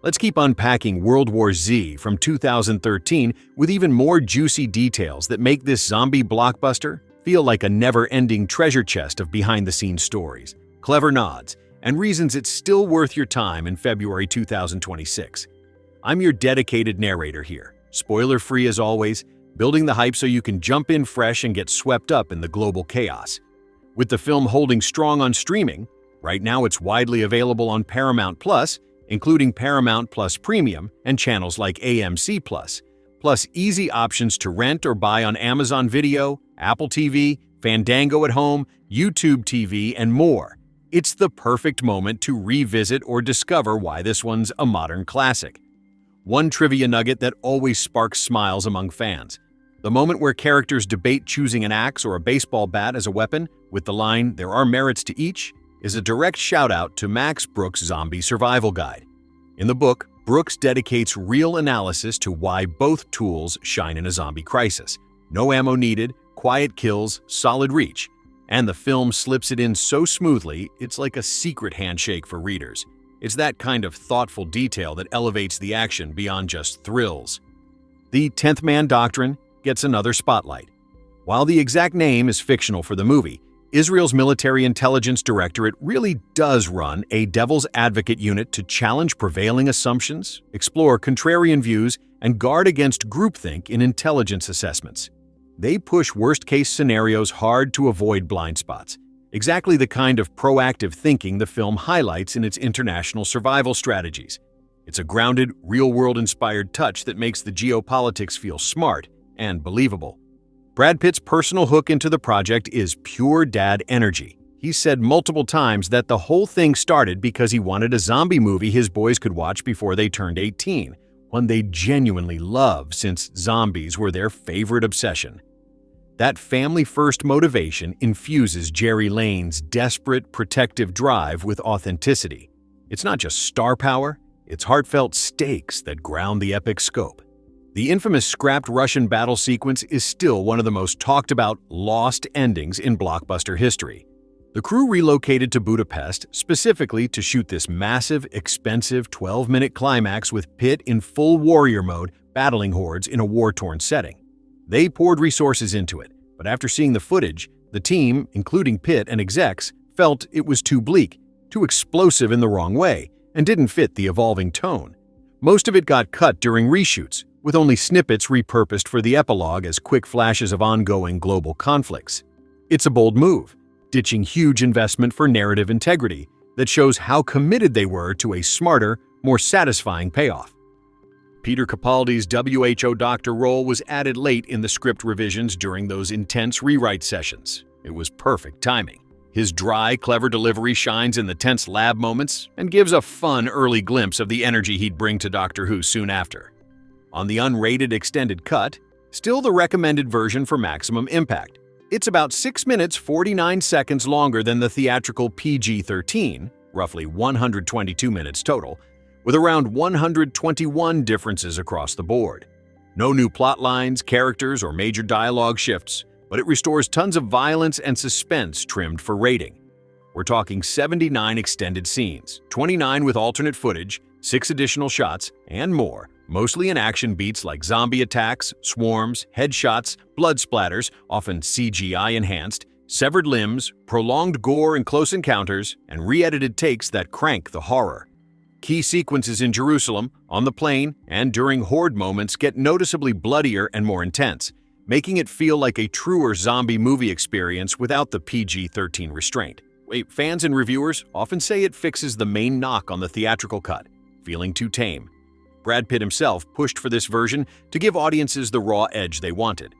Let's keep unpacking World War Z from 2013 with even more juicy details that make this zombie blockbuster feel like a never-ending treasure chest of behind-the-scenes stories, clever nods, and reasons it's still worth your time in February 2026. I'm your dedicated narrator here, spoiler-free as always, building the hype so you can jump in fresh and get swept up in the global chaos. With the film holding strong on streaming, right now it's widely available on Paramount+, including Paramount Plus Premium and channels like AMC+, plus easy options to rent or buy on Amazon Video, Apple TV, Fandango at Home, YouTube TV, and more. It's the perfect moment to revisit or discover why this one's a modern classic. One trivia nugget that always sparks smiles among fans. The moment where characters debate choosing an axe or a baseball bat as a weapon, with the line, "There are merits to each," is a direct shout-out to Max Brooks' Zombie Survival Guide. In the book, Brooks dedicates real analysis to why both tools shine in a zombie crisis. No ammo needed, quiet kills, solid reach. And the film slips it in so smoothly, it's like a secret handshake for readers. It's that kind of thoughtful detail that elevates the action beyond just thrills. The 10th Man Doctrine gets another spotlight. While the exact name is fictional for the movie, Israel's Military Intelligence Directorate really does run a devil's advocate unit to challenge prevailing assumptions, explore contrarian views, and guard against groupthink in intelligence assessments. They push worst-case scenarios hard to avoid blind spots, exactly the kind of proactive thinking the film highlights in its international survival strategies. It's a grounded, real-world-inspired touch that makes the geopolitics feel smart and believable. Brad Pitt's personal hook into the project is pure dad energy. He's said multiple times that the whole thing started because he wanted a zombie movie his boys could watch before they turned 18, one they genuinely love since zombies were their favorite obsession. That family-first motivation infuses Jerry Lane's desperate, protective drive with authenticity. It's not just star power, it's heartfelt stakes that ground the epic scope. The infamous scrapped Russian battle sequence is still one of the most talked-about lost endings in blockbuster history. The crew relocated to Budapest specifically to shoot this massive, expensive 12-minute climax with Pitt in full warrior mode battling hordes in a war-torn setting. They poured resources into it, but after seeing the footage, the team, including Pitt and execs, felt it was too bleak, too explosive in the wrong way, and didn't fit the evolving tone. Most of it got cut during reshoots, with only snippets repurposed for the epilogue as quick flashes of ongoing global conflicts. It's a bold move, ditching huge investment for narrative integrity that shows how committed they were to a smarter, more satisfying payoff. Peter Capaldi's WHO doctor role was added late in the script revisions during those intense rewrite sessions. It was perfect timing. His dry, clever delivery shines in the tense lab moments and gives a fun early glimpse of the energy he'd bring to Doctor Who soon after. On the unrated extended cut, still the recommended version for maximum impact. It's about 6 minutes 49 seconds longer than the theatrical PG-13, roughly 122 minutes total, with around 121 differences across the board. No new plot lines, characters, or major dialogue shifts, but it restores tons of violence and suspense trimmed for rating. We're talking 79 extended scenes, 29 with alternate footage, 6 additional shots, and more, mostly in action beats like zombie attacks, swarms, headshots, blood splatters, often CGI-enhanced, severed limbs, prolonged gore and close encounters, and re-edited takes that crank the horror. Key sequences in Jerusalem, on the plane, and during horde moments get noticeably bloodier and more intense, making it feel like a truer zombie movie experience without the PG-13 restraint. Fans and reviewers often say it fixes the main knock on the theatrical cut, feeling too tame. Brad Pitt himself pushed for this version to give audiences the raw edge they wanted.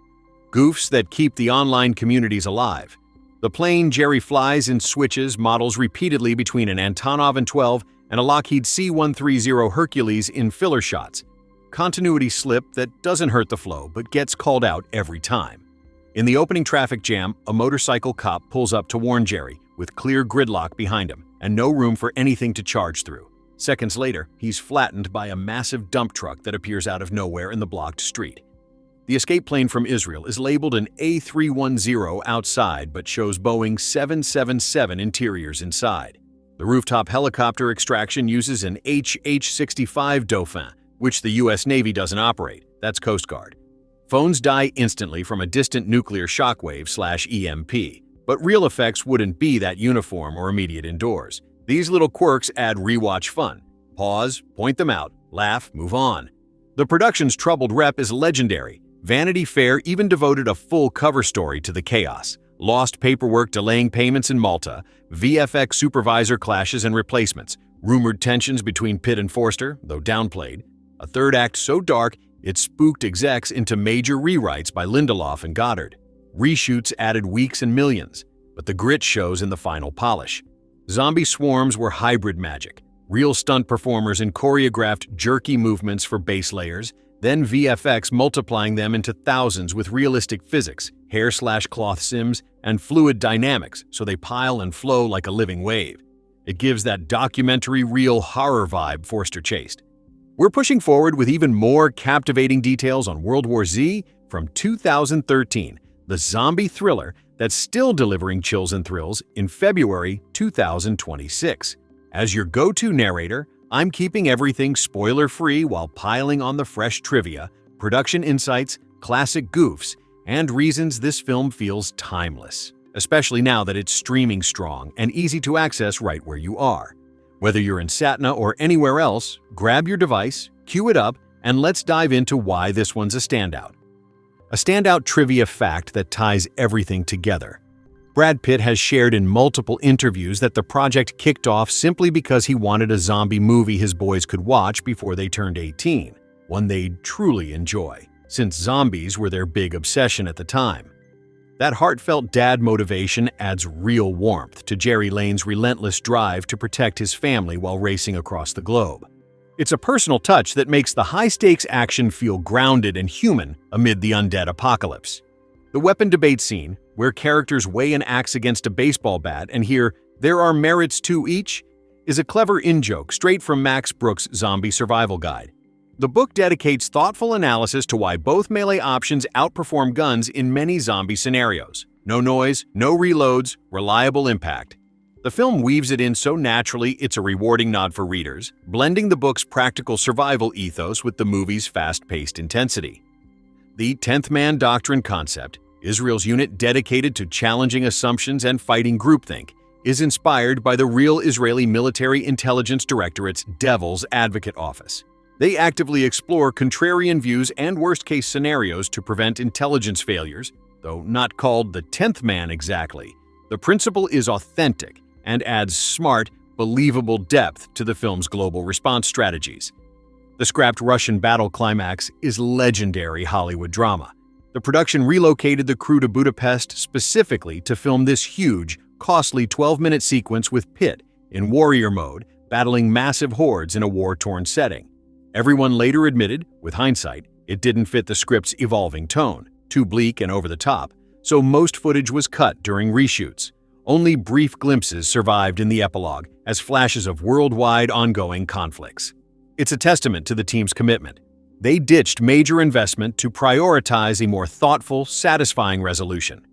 Goofs that keep the online communities alive. The plane Jerry flies and switches models repeatedly between an Antonov An-12 and a Lockheed C-130 Hercules in filler shots. Continuity slip that doesn't hurt the flow but gets called out every time. In the opening traffic jam, a motorcycle cop pulls up to warn Jerry, with clear gridlock behind him and no room for anything to charge through. Seconds later, he's flattened by a massive dump truck that appears out of nowhere in the blocked street. The escape plane from Israel is labeled an A310 outside but shows Boeing 777 interiors inside. The rooftop helicopter extraction uses an HH-65 Dauphin, which the U.S. Navy doesn't operate. That's Coast Guard. Phones die instantly from a distant nuclear shockwave/EMP, but real effects wouldn't be that uniform or immediate indoors. These little quirks add rewatch fun. Pause, point them out, laugh, move on. The production's troubled rep is legendary. Vanity Fair even devoted a full cover story to the chaos. Lost paperwork delaying payments in Malta, VFX supervisor clashes and replacements, rumored tensions between Pitt and Forster, though downplayed, a third act so dark it spooked execs into major rewrites by Lindelof and Goddard. Reshoots added weeks and millions, but the grit shows in the final polish. Zombie swarms were hybrid magic, real stunt performers in choreographed jerky movements for base layers, then VFX multiplying them into thousands with realistic physics, hair/cloth sims, and fluid dynamics so they pile and flow like a living wave. It gives that documentary real horror vibe Forster chased. We're pushing forward with even more captivating details on World War Z from 2013, the zombie thriller that's still delivering chills and thrills in February 2026. As your go-to narrator, I'm keeping everything spoiler-free while piling on the fresh trivia, production insights, classic goofs, and reasons this film feels timeless, especially now that it's streaming strong and easy to access right where you are. Whether you're in Satna or anywhere else, grab your device, cue it up, and let's dive into why this one's a standout. A standout trivia fact that ties everything together. Brad Pitt has shared in multiple interviews that the project kicked off simply because he wanted a zombie movie his boys could watch before they turned 18, one they'd truly enjoy, since zombies were their big obsession at the time. That heartfelt dad motivation adds real warmth to Jerry Lane's relentless drive to protect his family while racing across the globe. It's a personal touch that makes the high-stakes action feel grounded and human amid the undead apocalypse. The weapon debate scene, where characters weigh an axe against a baseball bat and hear, "There are merits to each," is a clever in-joke straight from Max Brooks' Zombie Survival Guide. The book dedicates thoughtful analysis to why both melee options outperform guns in many zombie scenarios. No noise, no reloads, reliable impact. The film weaves it in so naturally it's a rewarding nod for readers, blending the book's practical survival ethos with the movie's fast-paced intensity. The 10th Man Doctrine concept, Israel's unit dedicated to challenging assumptions and fighting groupthink, is inspired by the real Israeli Military Intelligence Directorate's Devil's Advocate Office. They actively explore contrarian views and worst-case scenarios to prevent intelligence failures, though not called the 10th man exactly. The principle is authentic and adds smart, believable depth to the film's global response strategies. The scrapped Russian battle climax is legendary Hollywood drama. The production relocated the crew to Budapest specifically to film this huge, costly 12-minute sequence with Pitt in warrior mode, battling massive hordes in a war-torn setting. Everyone later admitted, with hindsight, it didn't fit the script's evolving tone, too bleak and over the top, so most footage was cut during reshoots. Only brief glimpses survived in the epilogue as flashes of worldwide ongoing conflicts. It's a testament to the team's commitment. They ditched major investment to prioritize a more thoughtful, satisfying resolution.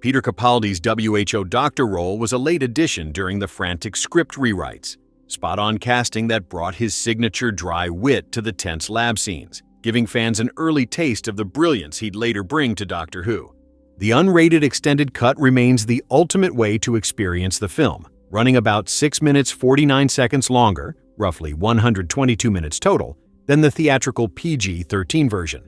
Peter Capaldi's WHO doctor role was a late addition during the frantic script rewrites. Spot-on casting that brought his signature dry wit to the tense lab scenes, giving fans an early taste of the brilliance he'd later bring to Doctor Who. The unrated extended cut remains the ultimate way to experience the film, running about 6 minutes 49 seconds longer, roughly 122 minutes total, than the theatrical PG-13 version.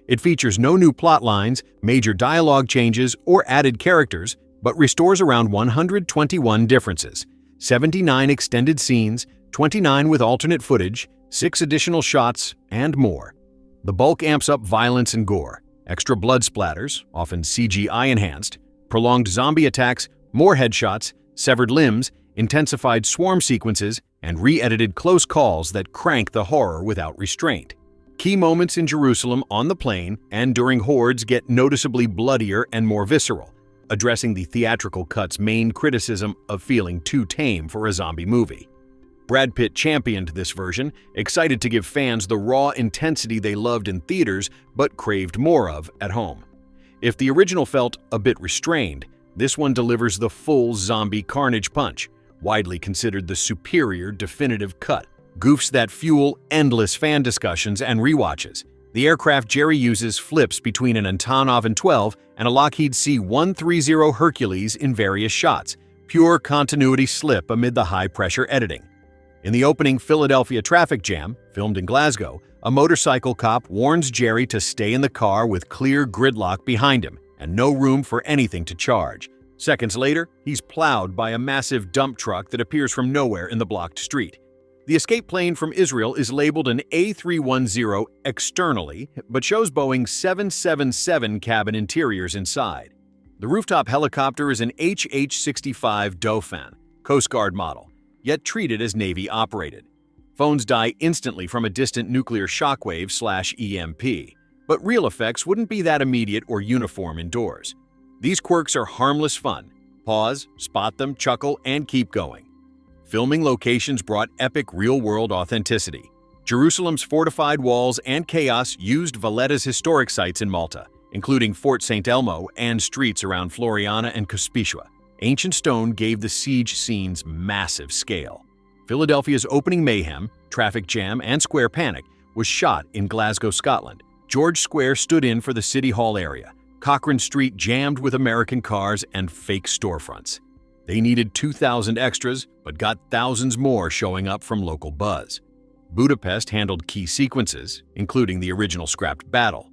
It features no new plot lines, major dialogue changes, or added characters, but restores around 121 differences, 79 extended scenes, 29 with alternate footage, 6 additional shots, and more. The bulk amps up violence and gore, extra blood splatters, often CGI-enhanced, prolonged zombie attacks, more headshots, severed limbs, intensified swarm sequences, and re-edited close calls that crank the horror without restraint. Key moments in Jerusalem on the plane and during hordes get noticeably bloodier and more visceral, addressing the theatrical cut's main criticism of feeling too tame for a zombie movie. Brad Pitt championed this version, excited to give fans the raw intensity they loved in theaters but craved more of at home. If the original felt a bit restrained, this one delivers the full zombie carnage punch, widely considered the superior definitive cut. Goofs that fuel endless fan discussions and rewatches. The aircraft Jerry uses flips between an Antonov An-12 and a Lockheed C-130 Hercules in various shots, pure continuity slip amid the high-pressure editing. In the opening Philadelphia traffic jam, filmed in Glasgow, a motorcycle cop warns Jerry to stay in the car with clear gridlock behind him and no room for anything to charge. Seconds later, he's plowed by a massive dump truck that appears from nowhere in the blocked street. The escape plane from Israel is labeled an A310 externally, but shows Boeing 777 cabin interiors inside. The rooftop helicopter is an HH-65 Dauphin, Coast Guard model, yet treated as Navy-operated. Phones die instantly from a distant nuclear shockwave/EMP, but real effects wouldn't be that immediate or uniform indoors. These quirks are harmless fun. Pause, spot them, chuckle, and keep going. Filming locations brought epic real-world authenticity. Jerusalem's fortified walls and chaos used Valletta's historic sites in Malta, including Fort St. Elmo and streets around Floriana and Cospicuo. Ancient stone gave the siege scenes massive scale. Philadelphia's opening mayhem, traffic jam, and square panic was shot in Glasgow, Scotland. George Square stood in for the City Hall area. Cochrane Street jammed with American cars and fake storefronts. They needed 2,000 extras, but got thousands more showing up from local buzz. Budapest handled key sequences, including the original scrapped battle.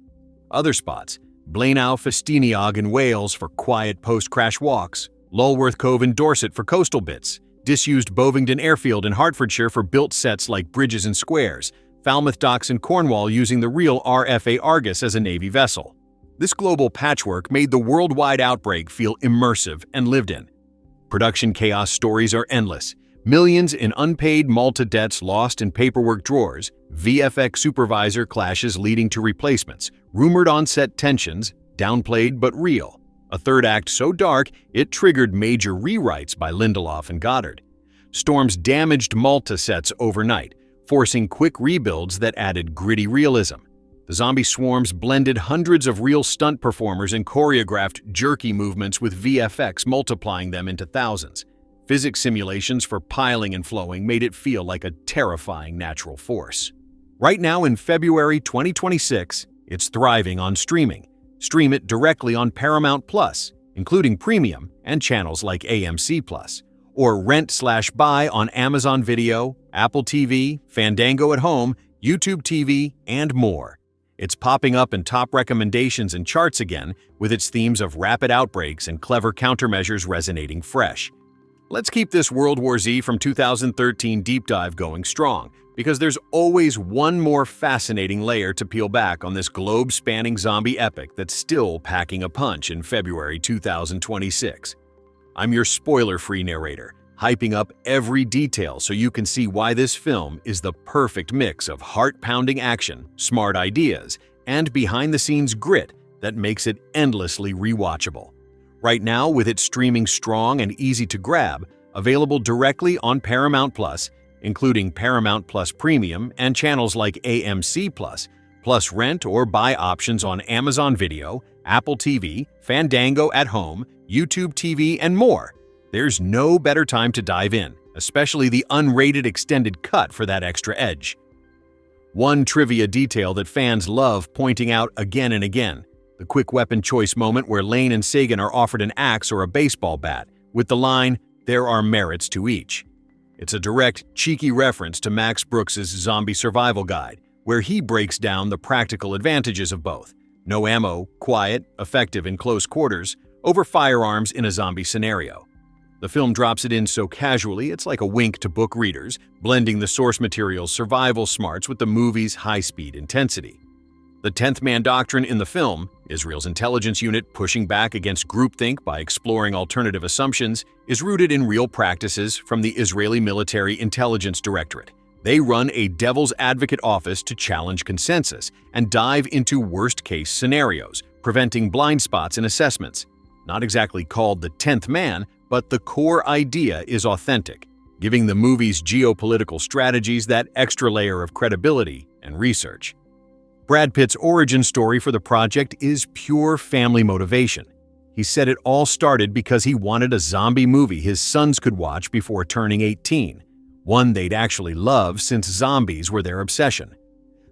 Other spots, Blaenau Festiniog in Wales for quiet post-crash walks, Lulworth Cove in Dorset for coastal bits, disused Bovingdon Airfield in Hertfordshire for built sets like bridges and squares, Falmouth Docks in Cornwall using the real RFA Argus as a Navy vessel. This global patchwork made the worldwide Outbreak feel immersive and lived in. Production chaos stories are endless. Millions in unpaid Malta debts lost in paperwork drawers, VFX supervisor clashes leading to replacements, rumored on-set tensions, downplayed but real. A third act so dark it triggered major rewrites by Lindelof and Goddard. Storms damaged Malta sets overnight, forcing quick rebuilds that added gritty realism. The zombie swarms blended hundreds of real stunt performers and choreographed jerky movements with VFX multiplying them into thousands. Physics simulations for piling and flowing made it feel like a terrifying natural force. Right now in February 2026, it's thriving on streaming. Stream it directly on Paramount Plus, including premium and channels like AMC Plus, or rent/buy on Amazon Video, Apple TV, Fandango at Home, YouTube TV, and more. It's popping up in top recommendations and charts again, with its themes of rapid outbreaks and clever countermeasures resonating fresh. Let's keep this World War Z from 2013 deep dive going strong, because there's always one more fascinating layer to peel back on this globe-spanning zombie epic that's still packing a punch in February 2026. I'm your spoiler-free narrator, hyping up every detail so you can see why this film is the perfect mix of heart-pounding action, smart ideas, and behind-the-scenes grit that makes it endlessly rewatchable. Right now, with it streaming strong and easy to grab, available directly on Paramount Plus, including Paramount Plus Premium and channels like AMC Plus, plus rent or buy options on Amazon Video, Apple TV, Fandango at Home, YouTube TV, and more. There's no better time to dive in, especially the unrated extended cut for that extra edge. One trivia detail that fans love pointing out again and again, the quick weapon choice moment where Lane and Sagan are offered an axe or a baseball bat, with the line, "There are merits to each." It's a direct, cheeky reference to Max Brooks's Zombie Survival Guide, where he breaks down the practical advantages of both. No ammo, quiet, effective in close quarters, over firearms in a zombie scenario. The film drops it in so casually it's like a wink to book readers, blending the source material's survival smarts with the movie's high-speed intensity. The 10th man doctrine in the film, Israel's intelligence unit pushing back against groupthink by exploring alternative assumptions, is rooted in real practices from the Israeli Military Intelligence Directorate. They run a devil's advocate office to challenge consensus and dive into worst-case scenarios, preventing blind spots in assessments. Not exactly called the 10th man, but the core idea is authentic, giving the movie's geopolitical strategies that extra layer of credibility and research. Brad Pitt's origin story for the project is pure family motivation. He said it all started because he wanted a zombie movie his sons could watch before turning 18, one they'd actually love since zombies were their obsession.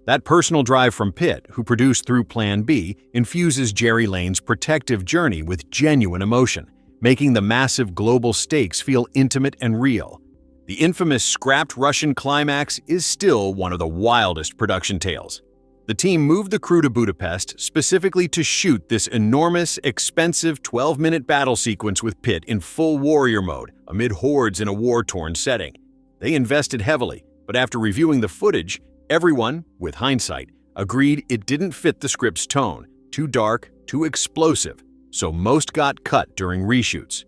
That personal drive from Pitt, who produced Through Plan B, infuses Jerry Lane's protective journey with genuine emotion, making the massive global stakes feel intimate and real. The infamous scrapped Russian climax is still one of the wildest production tales. The team moved the crew to Budapest specifically to shoot this enormous, expensive 12-minute battle sequence with Pitt in full warrior mode amid hordes in a war-torn setting. They invested heavily, but after reviewing the footage, everyone, with hindsight, agreed it didn't fit the script's tone, too dark, too explosive, so most got cut during reshoots.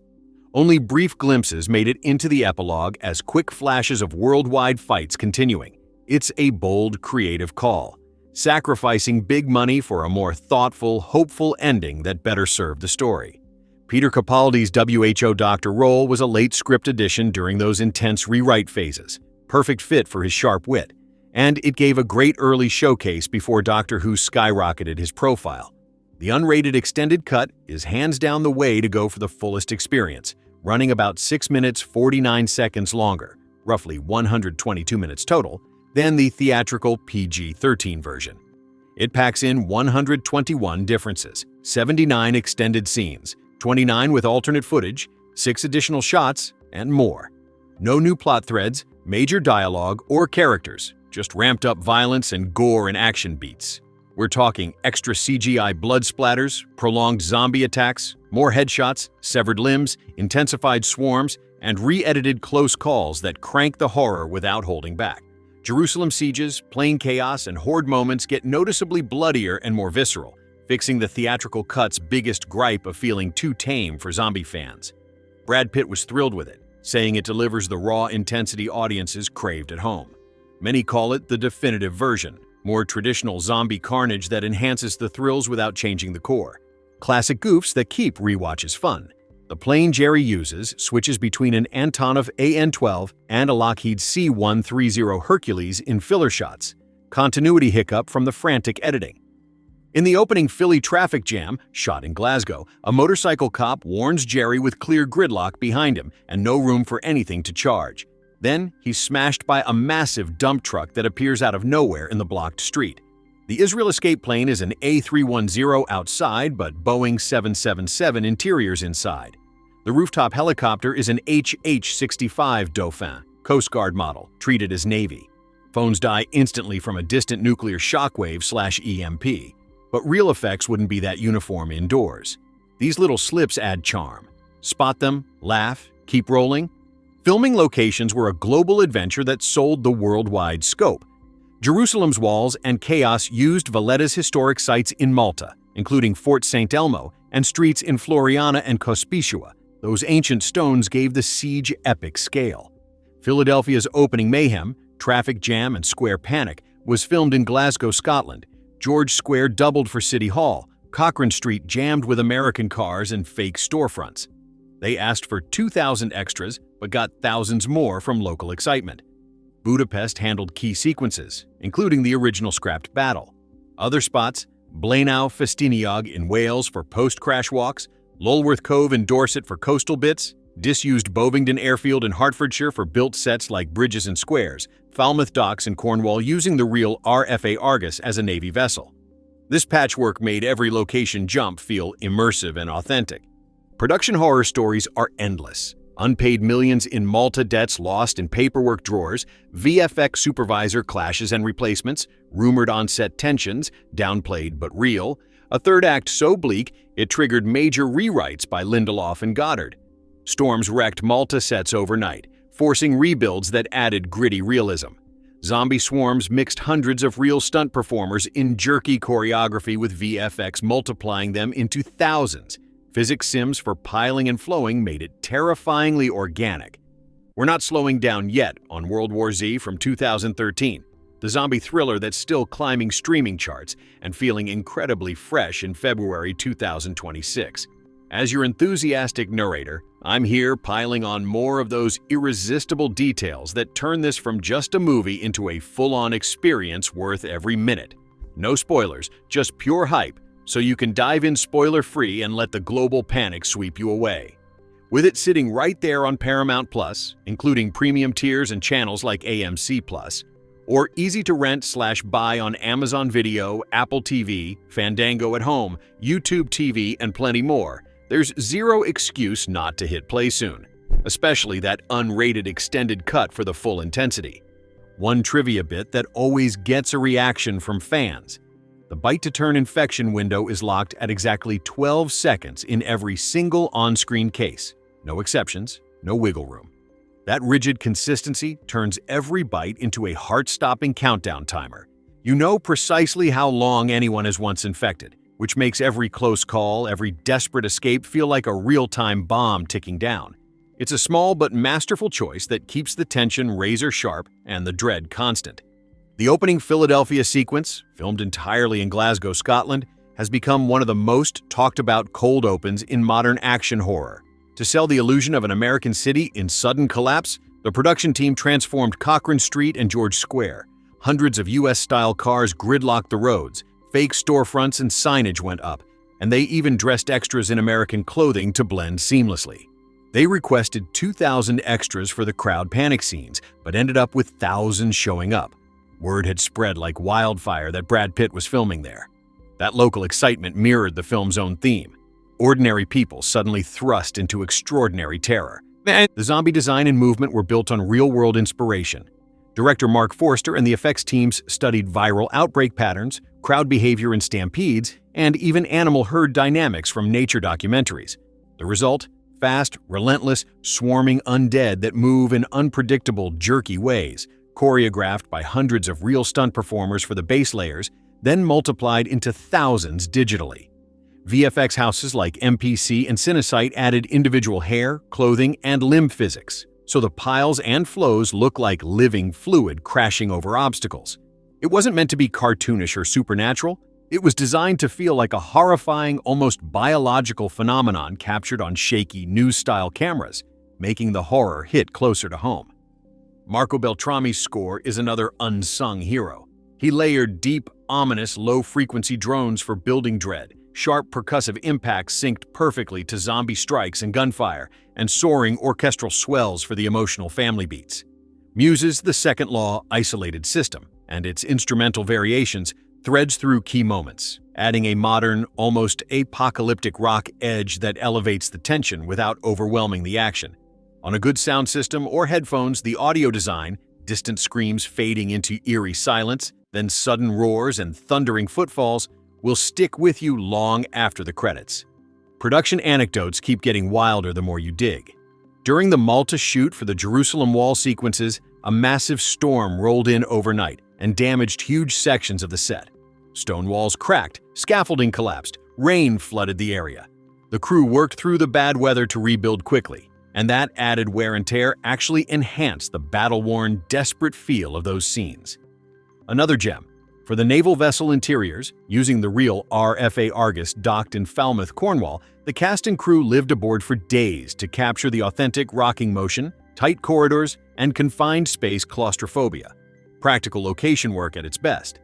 Only brief glimpses made it into the epilogue as quick flashes of worldwide fights continuing. It's a bold, creative call, sacrificing big money for a more thoughtful, hopeful ending that better served the story. Peter Capaldi's WHO doctor role was a late script addition during those intense rewrite phases, perfect fit for his sharp wit, and it gave a great early showcase before Doctor Who skyrocketed his profile. The unrated extended cut is hands down the way to go for the fullest experience, running about 6 minutes 49 seconds longer, roughly 122 minutes total, than the theatrical PG-13 version. It packs in 121 differences, 79 extended scenes, 29 with alternate footage, 6 additional shots, and more. No new plot threads, major dialogue, or characters, just ramped up violence and gore and action beats. We're talking extra CGI blood splatters, prolonged zombie attacks, more headshots, severed limbs, intensified swarms, and re-edited close calls that crank the horror without holding back. Jerusalem sieges, plane chaos, and horde moments get noticeably bloodier and more visceral, fixing the theatrical cut's biggest gripe of feeling too tame for zombie fans. Brad Pitt was thrilled with it, saying it delivers the raw intensity audiences craved at home. Many call it the definitive version, more traditional zombie carnage that enhances the thrills without changing the core. Classic goofs that keep rewatches fun. The plane Jerry uses switches between an Antonov AN-12 and a Lockheed C-130 Hercules in filler shots, continuity hiccup from the frantic editing. In the opening Philly traffic jam, shot in Glasgow, a motorcycle cop warns Jerry with clear gridlock behind him and no room for anything to charge. Then, he's smashed by a massive dump truck that appears out of nowhere in the blocked street. The Israel escape plane is an A310 outside, but Boeing 777 interiors inside. The rooftop helicopter is an HH-65 Dauphin, Coast Guard model, treated as Navy. Phones die instantly from a distant nuclear shockwave/EMP. But real effects wouldn't be that uniform indoors. These little slips add charm. Spot them, laugh, keep rolling. Filming locations were a global adventure that sold the worldwide scope. Jerusalem's walls and chaos used Valletta's historic sites in Malta, including Fort St. Elmo and streets in Floriana and Cospicua. Those ancient stones gave the siege epic scale. Philadelphia's opening mayhem, traffic jam and square panic, was filmed in Glasgow, Scotland. George Square doubled for City Hall, Cochrane Street jammed with American cars and fake storefronts. They asked for 2,000 extras, but got thousands more from local excitement. Budapest handled key sequences, including the original scrapped battle. Other spots, Blaenau Festiniog in Wales for post-crash walks, Lulworth Cove in Dorset for coastal bits, disused Bovingdon Airfield in Hertfordshire for built sets like bridges and squares, Falmouth Docks in Cornwall using the real RFA Argus as a Navy vessel. This patchwork made every location jump feel immersive and authentic. Production horror stories are endless. Unpaid millions in Malta debts lost in paperwork drawers, VFX supervisor clashes and replacements, rumored on-set tensions, downplayed but real, a third act so bleak it triggered major rewrites by Lindelof and Goddard. Storms wrecked Malta sets overnight, forcing rebuilds that added gritty realism. Zombie swarms mixed hundreds of real stunt performers in jerky choreography with VFX multiplying them into thousands. Physics sims for piling and flowing made it terrifyingly organic. We're not slowing down yet on World War Z from 2013, the zombie thriller that's still climbing streaming charts and feeling incredibly fresh in February 2026. As your enthusiastic narrator, I'm here piling on more of those irresistible details that turn this from just a movie into a full-on experience worth every minute. No spoilers, just pure hype, so you can dive in spoiler-free and let the global panic sweep you away. With it sitting right there on Paramount+, including premium tiers and channels like AMC+, or easy to rent/buy on Amazon Video, Apple TV, Fandango at Home, YouTube TV, and plenty more, there's zero excuse not to hit play soon, especially that unrated extended cut for the full intensity. One trivia bit that always gets a reaction from fans: the bite-to-turn infection window is locked at exactly 12 seconds in every single on-screen case. No exceptions, no wiggle room. That rigid consistency turns every bite into a heart-stopping countdown timer. You know precisely how long anyone is once infected, which makes every close call, every desperate escape feel like a real-time bomb ticking down. It's a small but masterful choice that keeps the tension razor-sharp and the dread constant. The opening Philadelphia sequence, filmed entirely in Glasgow, Scotland, has become one of the most talked-about cold opens in modern action horror. To sell the illusion of an American city in sudden collapse, the production team transformed Cochrane Street and George Square. Hundreds of US-style cars gridlocked the roads, fake storefronts and signage went up, and they even dressed extras in American clothing to blend seamlessly. They requested 2,000 extras for the crowd panic scenes, but ended up with thousands showing up. Word had spread like wildfire that Brad Pitt was filming there. That local excitement mirrored the film's own theme: ordinary people suddenly thrust into extraordinary terror. The zombie design and movement were built on real-world inspiration. Director Mark Forster and the effects teams studied viral outbreak patterns, crowd behavior in stampedes, and even animal herd dynamics from nature documentaries. The result? Fast, relentless, swarming undead that move in unpredictable, jerky ways, choreographed by hundreds of real stunt performers for the base layers, then multiplied into thousands digitally. VFX houses like MPC and Cinesite added individual hair, clothing, and limb physics, so the piles and flows look like living fluid crashing over obstacles. It wasn't meant to be cartoonish or supernatural. It was designed to feel like a horrifying, almost biological phenomenon captured on shaky, news-style cameras, making the horror hit closer to home. Marco Beltrami's score is another unsung hero. He layered deep, ominous, low-frequency drones for building dread, sharp percussive impacts synced perfectly to zombie strikes and gunfire, and soaring orchestral swells for the emotional family beats. Muse's The Second Law isolated system, and its instrumental variations, threads through key moments, adding a modern, almost apocalyptic rock edge that elevates the tension without overwhelming the action. On a good sound system or headphones, the audio design, distant screams fading into eerie silence, then sudden roars and thundering footfalls, will stick with you long after the credits. Production anecdotes keep getting wilder the more you dig. During the Malta shoot for the Jerusalem Wall sequences, a massive storm rolled in overnight and damaged huge sections of the set. Stone walls cracked, scaffolding collapsed, rain flooded the area. The crew worked through the bad weather to rebuild quickly, and that added wear and tear actually enhanced the battle-worn, desperate feel of those scenes. Another gem. For the naval vessel interiors, using the real RFA Argus docked in Falmouth, Cornwall, the cast and crew lived aboard for days to capture the authentic rocking motion, tight corridors, and confined space claustrophobia. Practical location work at its best.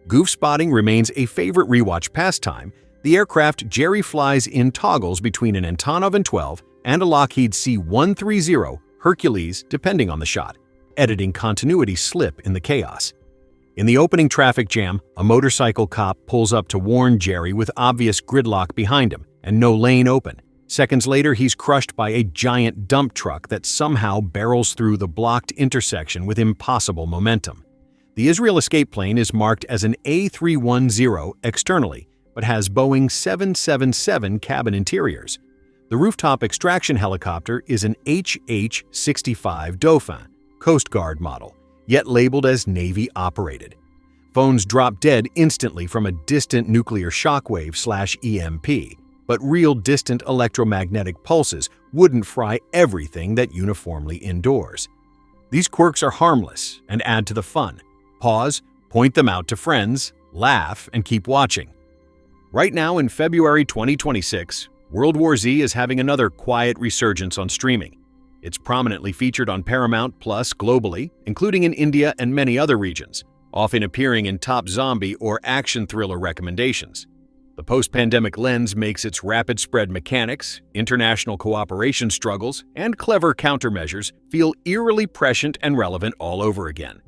Goof spotting remains a favorite rewatch pastime. The aircraft Jerry flies in toggles between an Antonov An-12 and a Lockheed C-130 Hercules, depending on the shot. Editing continuity slip in the chaos. In the opening traffic jam, a motorcycle cop pulls up to warn Jerry with obvious gridlock behind him and no lane open. Seconds later, he's crushed by a giant dump truck that somehow barrels through the blocked intersection with impossible momentum. The Israel escape plane is marked as an A310 externally, but has Boeing 777 cabin interiors. The rooftop extraction helicopter is an HH-65 Dauphin, Coast Guard model, yet labeled as Navy-operated. Phones drop dead instantly from a distant nuclear shockwave/EMP, but real distant electromagnetic pulses wouldn't fry everything that uniformly indoors. These quirks are harmless and add to the fun. Pause, point them out to friends, laugh, and keep watching. Right now in February 2026, World War Z is having another quiet resurgence on streaming. It's prominently featured on Paramount Plus globally, including in India and many other regions, often appearing in top zombie or action thriller recommendations. The post-pandemic lens makes its rapid spread mechanics, international cooperation struggles, and clever countermeasures feel eerily prescient and relevant all over again.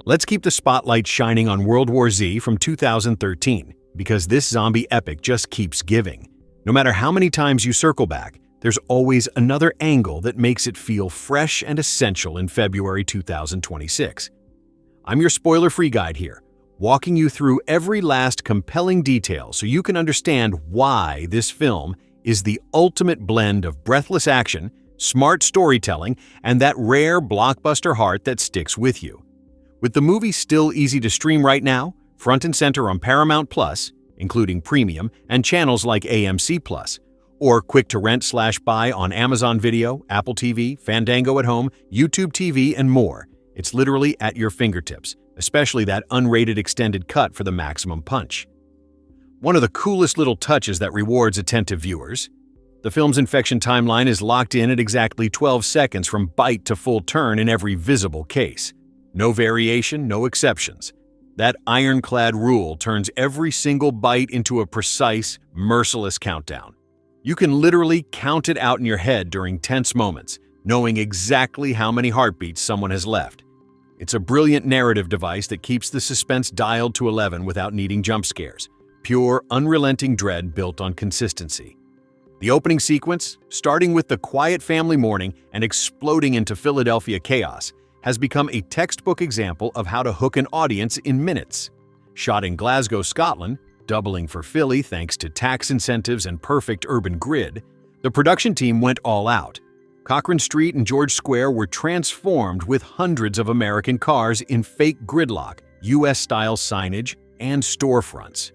Let's keep the spotlight shining on World War Z from 2013, because this zombie epic just keeps giving. No matter how many times you circle back, there's always another angle that makes it feel fresh and essential in February 2026. I'm your spoiler-free guide here, walking you through every last compelling detail so you can understand why this film is the ultimate blend of breathless action, smart storytelling, and that rare blockbuster heart that sticks with you. With the movie still easy to stream right now, front and center on Paramount Plus, including premium and channels like AMC Plus, or quick to rent/buy on Amazon Video, Apple TV, Fandango at Home, YouTube TV, and more. It's literally at your fingertips, especially that unrated extended cut for the maximum punch. One of the coolest little touches that rewards attentive viewers. The film's infection timeline is locked in at exactly 12 seconds from bite to full turn in every visible case. No variation, no exceptions. That ironclad rule turns every single bite into a precise, merciless countdown. You can literally count it out in your head during tense moments, knowing exactly how many heartbeats someone has left. It's a brilliant narrative device that keeps the suspense dialed to 11 without needing jump scares. Pure, unrelenting dread built on consistency. The opening sequence, starting with the quiet family mourning and exploding into Philadelphia chaos, has become a textbook example of how to hook an audience in minutes. Shot in Glasgow, Scotland, doubling for Philly thanks to tax incentives and perfect urban grid, the production team went all out. Cochrane Street and George Square were transformed with hundreds of American cars in fake gridlock, US-style signage, and storefronts.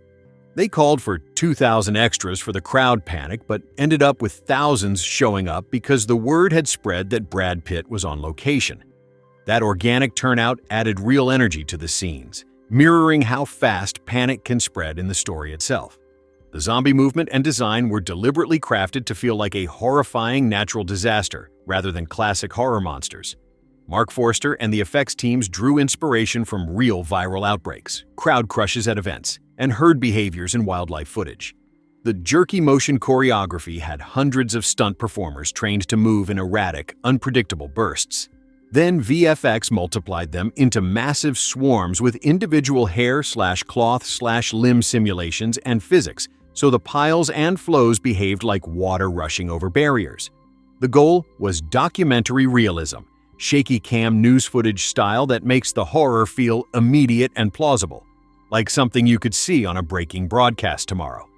They called for 2,000 extras for the crowd panic, but ended up with thousands showing up because the word had spread that Brad Pitt was on location. That organic turnout added real energy to the scenes, mirroring how fast panic can spread in the story itself. The zombie movement and design were deliberately crafted to feel like a horrifying natural disaster rather than classic horror monsters. Mark Forster and the effects teams drew inspiration from real viral outbreaks, crowd crushes at events, and herd behaviors in wildlife footage. The jerky motion choreography had hundreds of stunt performers trained to move in erratic, unpredictable bursts. Then VFX multiplied them into massive swarms with individual hair/cloth/limb simulations and physics, so the piles and flows behaved like water rushing over barriers. The goal was documentary realism, shaky cam news footage style that makes the horror feel immediate and plausible, like something you could see on a breaking broadcast tomorrow.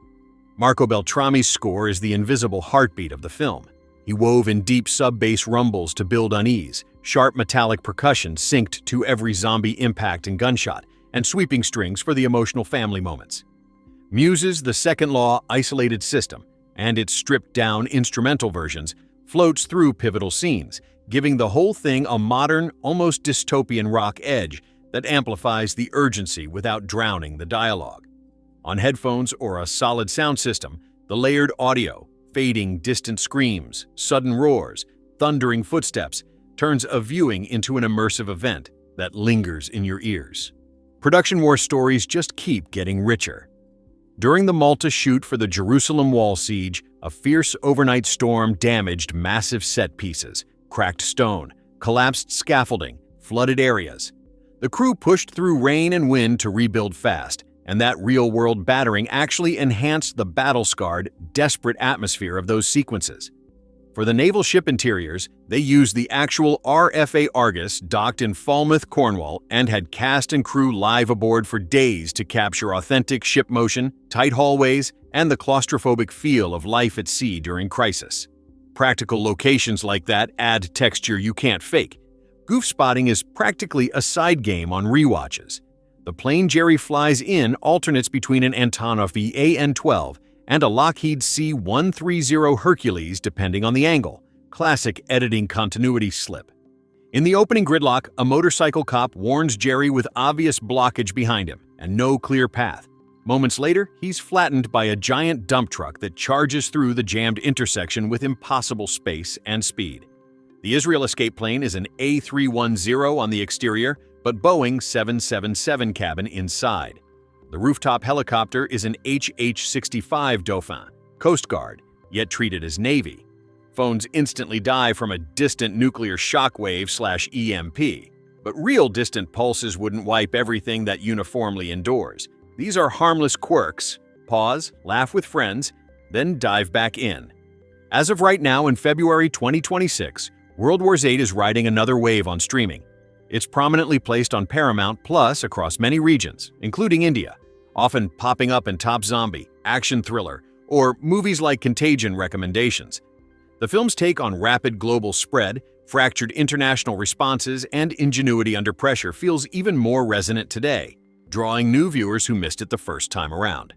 Marco Beltrami's score is the invisible heartbeat of the film. He wove in deep sub-bass rumbles to build unease, sharp metallic percussion synced to every zombie impact and gunshot, and sweeping strings for the emotional family moments. Muse's The Second Law isolated system, and its stripped-down instrumental versions, floats through pivotal scenes, giving the whole thing a modern, almost dystopian rock edge that amplifies the urgency without drowning the dialogue. On headphones or a solid sound system, the layered audio, fading distant screams, sudden roars, thundering footsteps, turns a viewing into an immersive event that lingers in your ears. Production war stories just keep getting richer. During the Malta shoot for the Jerusalem wall siege, a fierce overnight storm damaged massive set pieces, cracked stone, collapsed scaffolding, flooded areas. The crew pushed through rain and wind to rebuild fast, and that real-world battering actually enhanced the battle-scarred, desperate atmosphere of those sequences. For the naval ship interiors, they used the actual RFA Argus docked in Falmouth, Cornwall, and had cast and crew live aboard for days to capture authentic ship motion, tight hallways, and the claustrophobic feel of life at sea during crisis. Practical locations like that add texture you can't fake. Goof spotting is practically a side game on rewatches. The plane Jerry flies in alternates between an Antonov AN-12 and a Lockheed C-130 Hercules depending on the angle. Classic editing continuity slip. In the opening gridlock, a motorcycle cop warns Jerry with obvious blockage behind him and no clear path. Moments later, he's flattened by a giant dump truck that charges through the jammed intersection with impossible space and speed. The Israel escape plane is an A310 on the exterior, but Boeing 777 cabin inside. The rooftop helicopter is an HH-65 Dauphin, Coast Guard, yet treated as Navy. Phones instantly die from a distant nuclear shockwave/EMP, but real distant pulses wouldn't wipe everything that uniformly endures. These are harmless quirks. Pause, laugh with friends, then dive back in. As of right now in February 2026, World War Z is riding another wave on streaming. It's prominently placed on Paramount Plus across many regions, including India, often popping up in top zombie, action thriller, or movies like Contagion recommendations. The film's take on rapid global spread, fractured international responses, and ingenuity under pressure feels even more resonant today, drawing new viewers who missed it the first time around.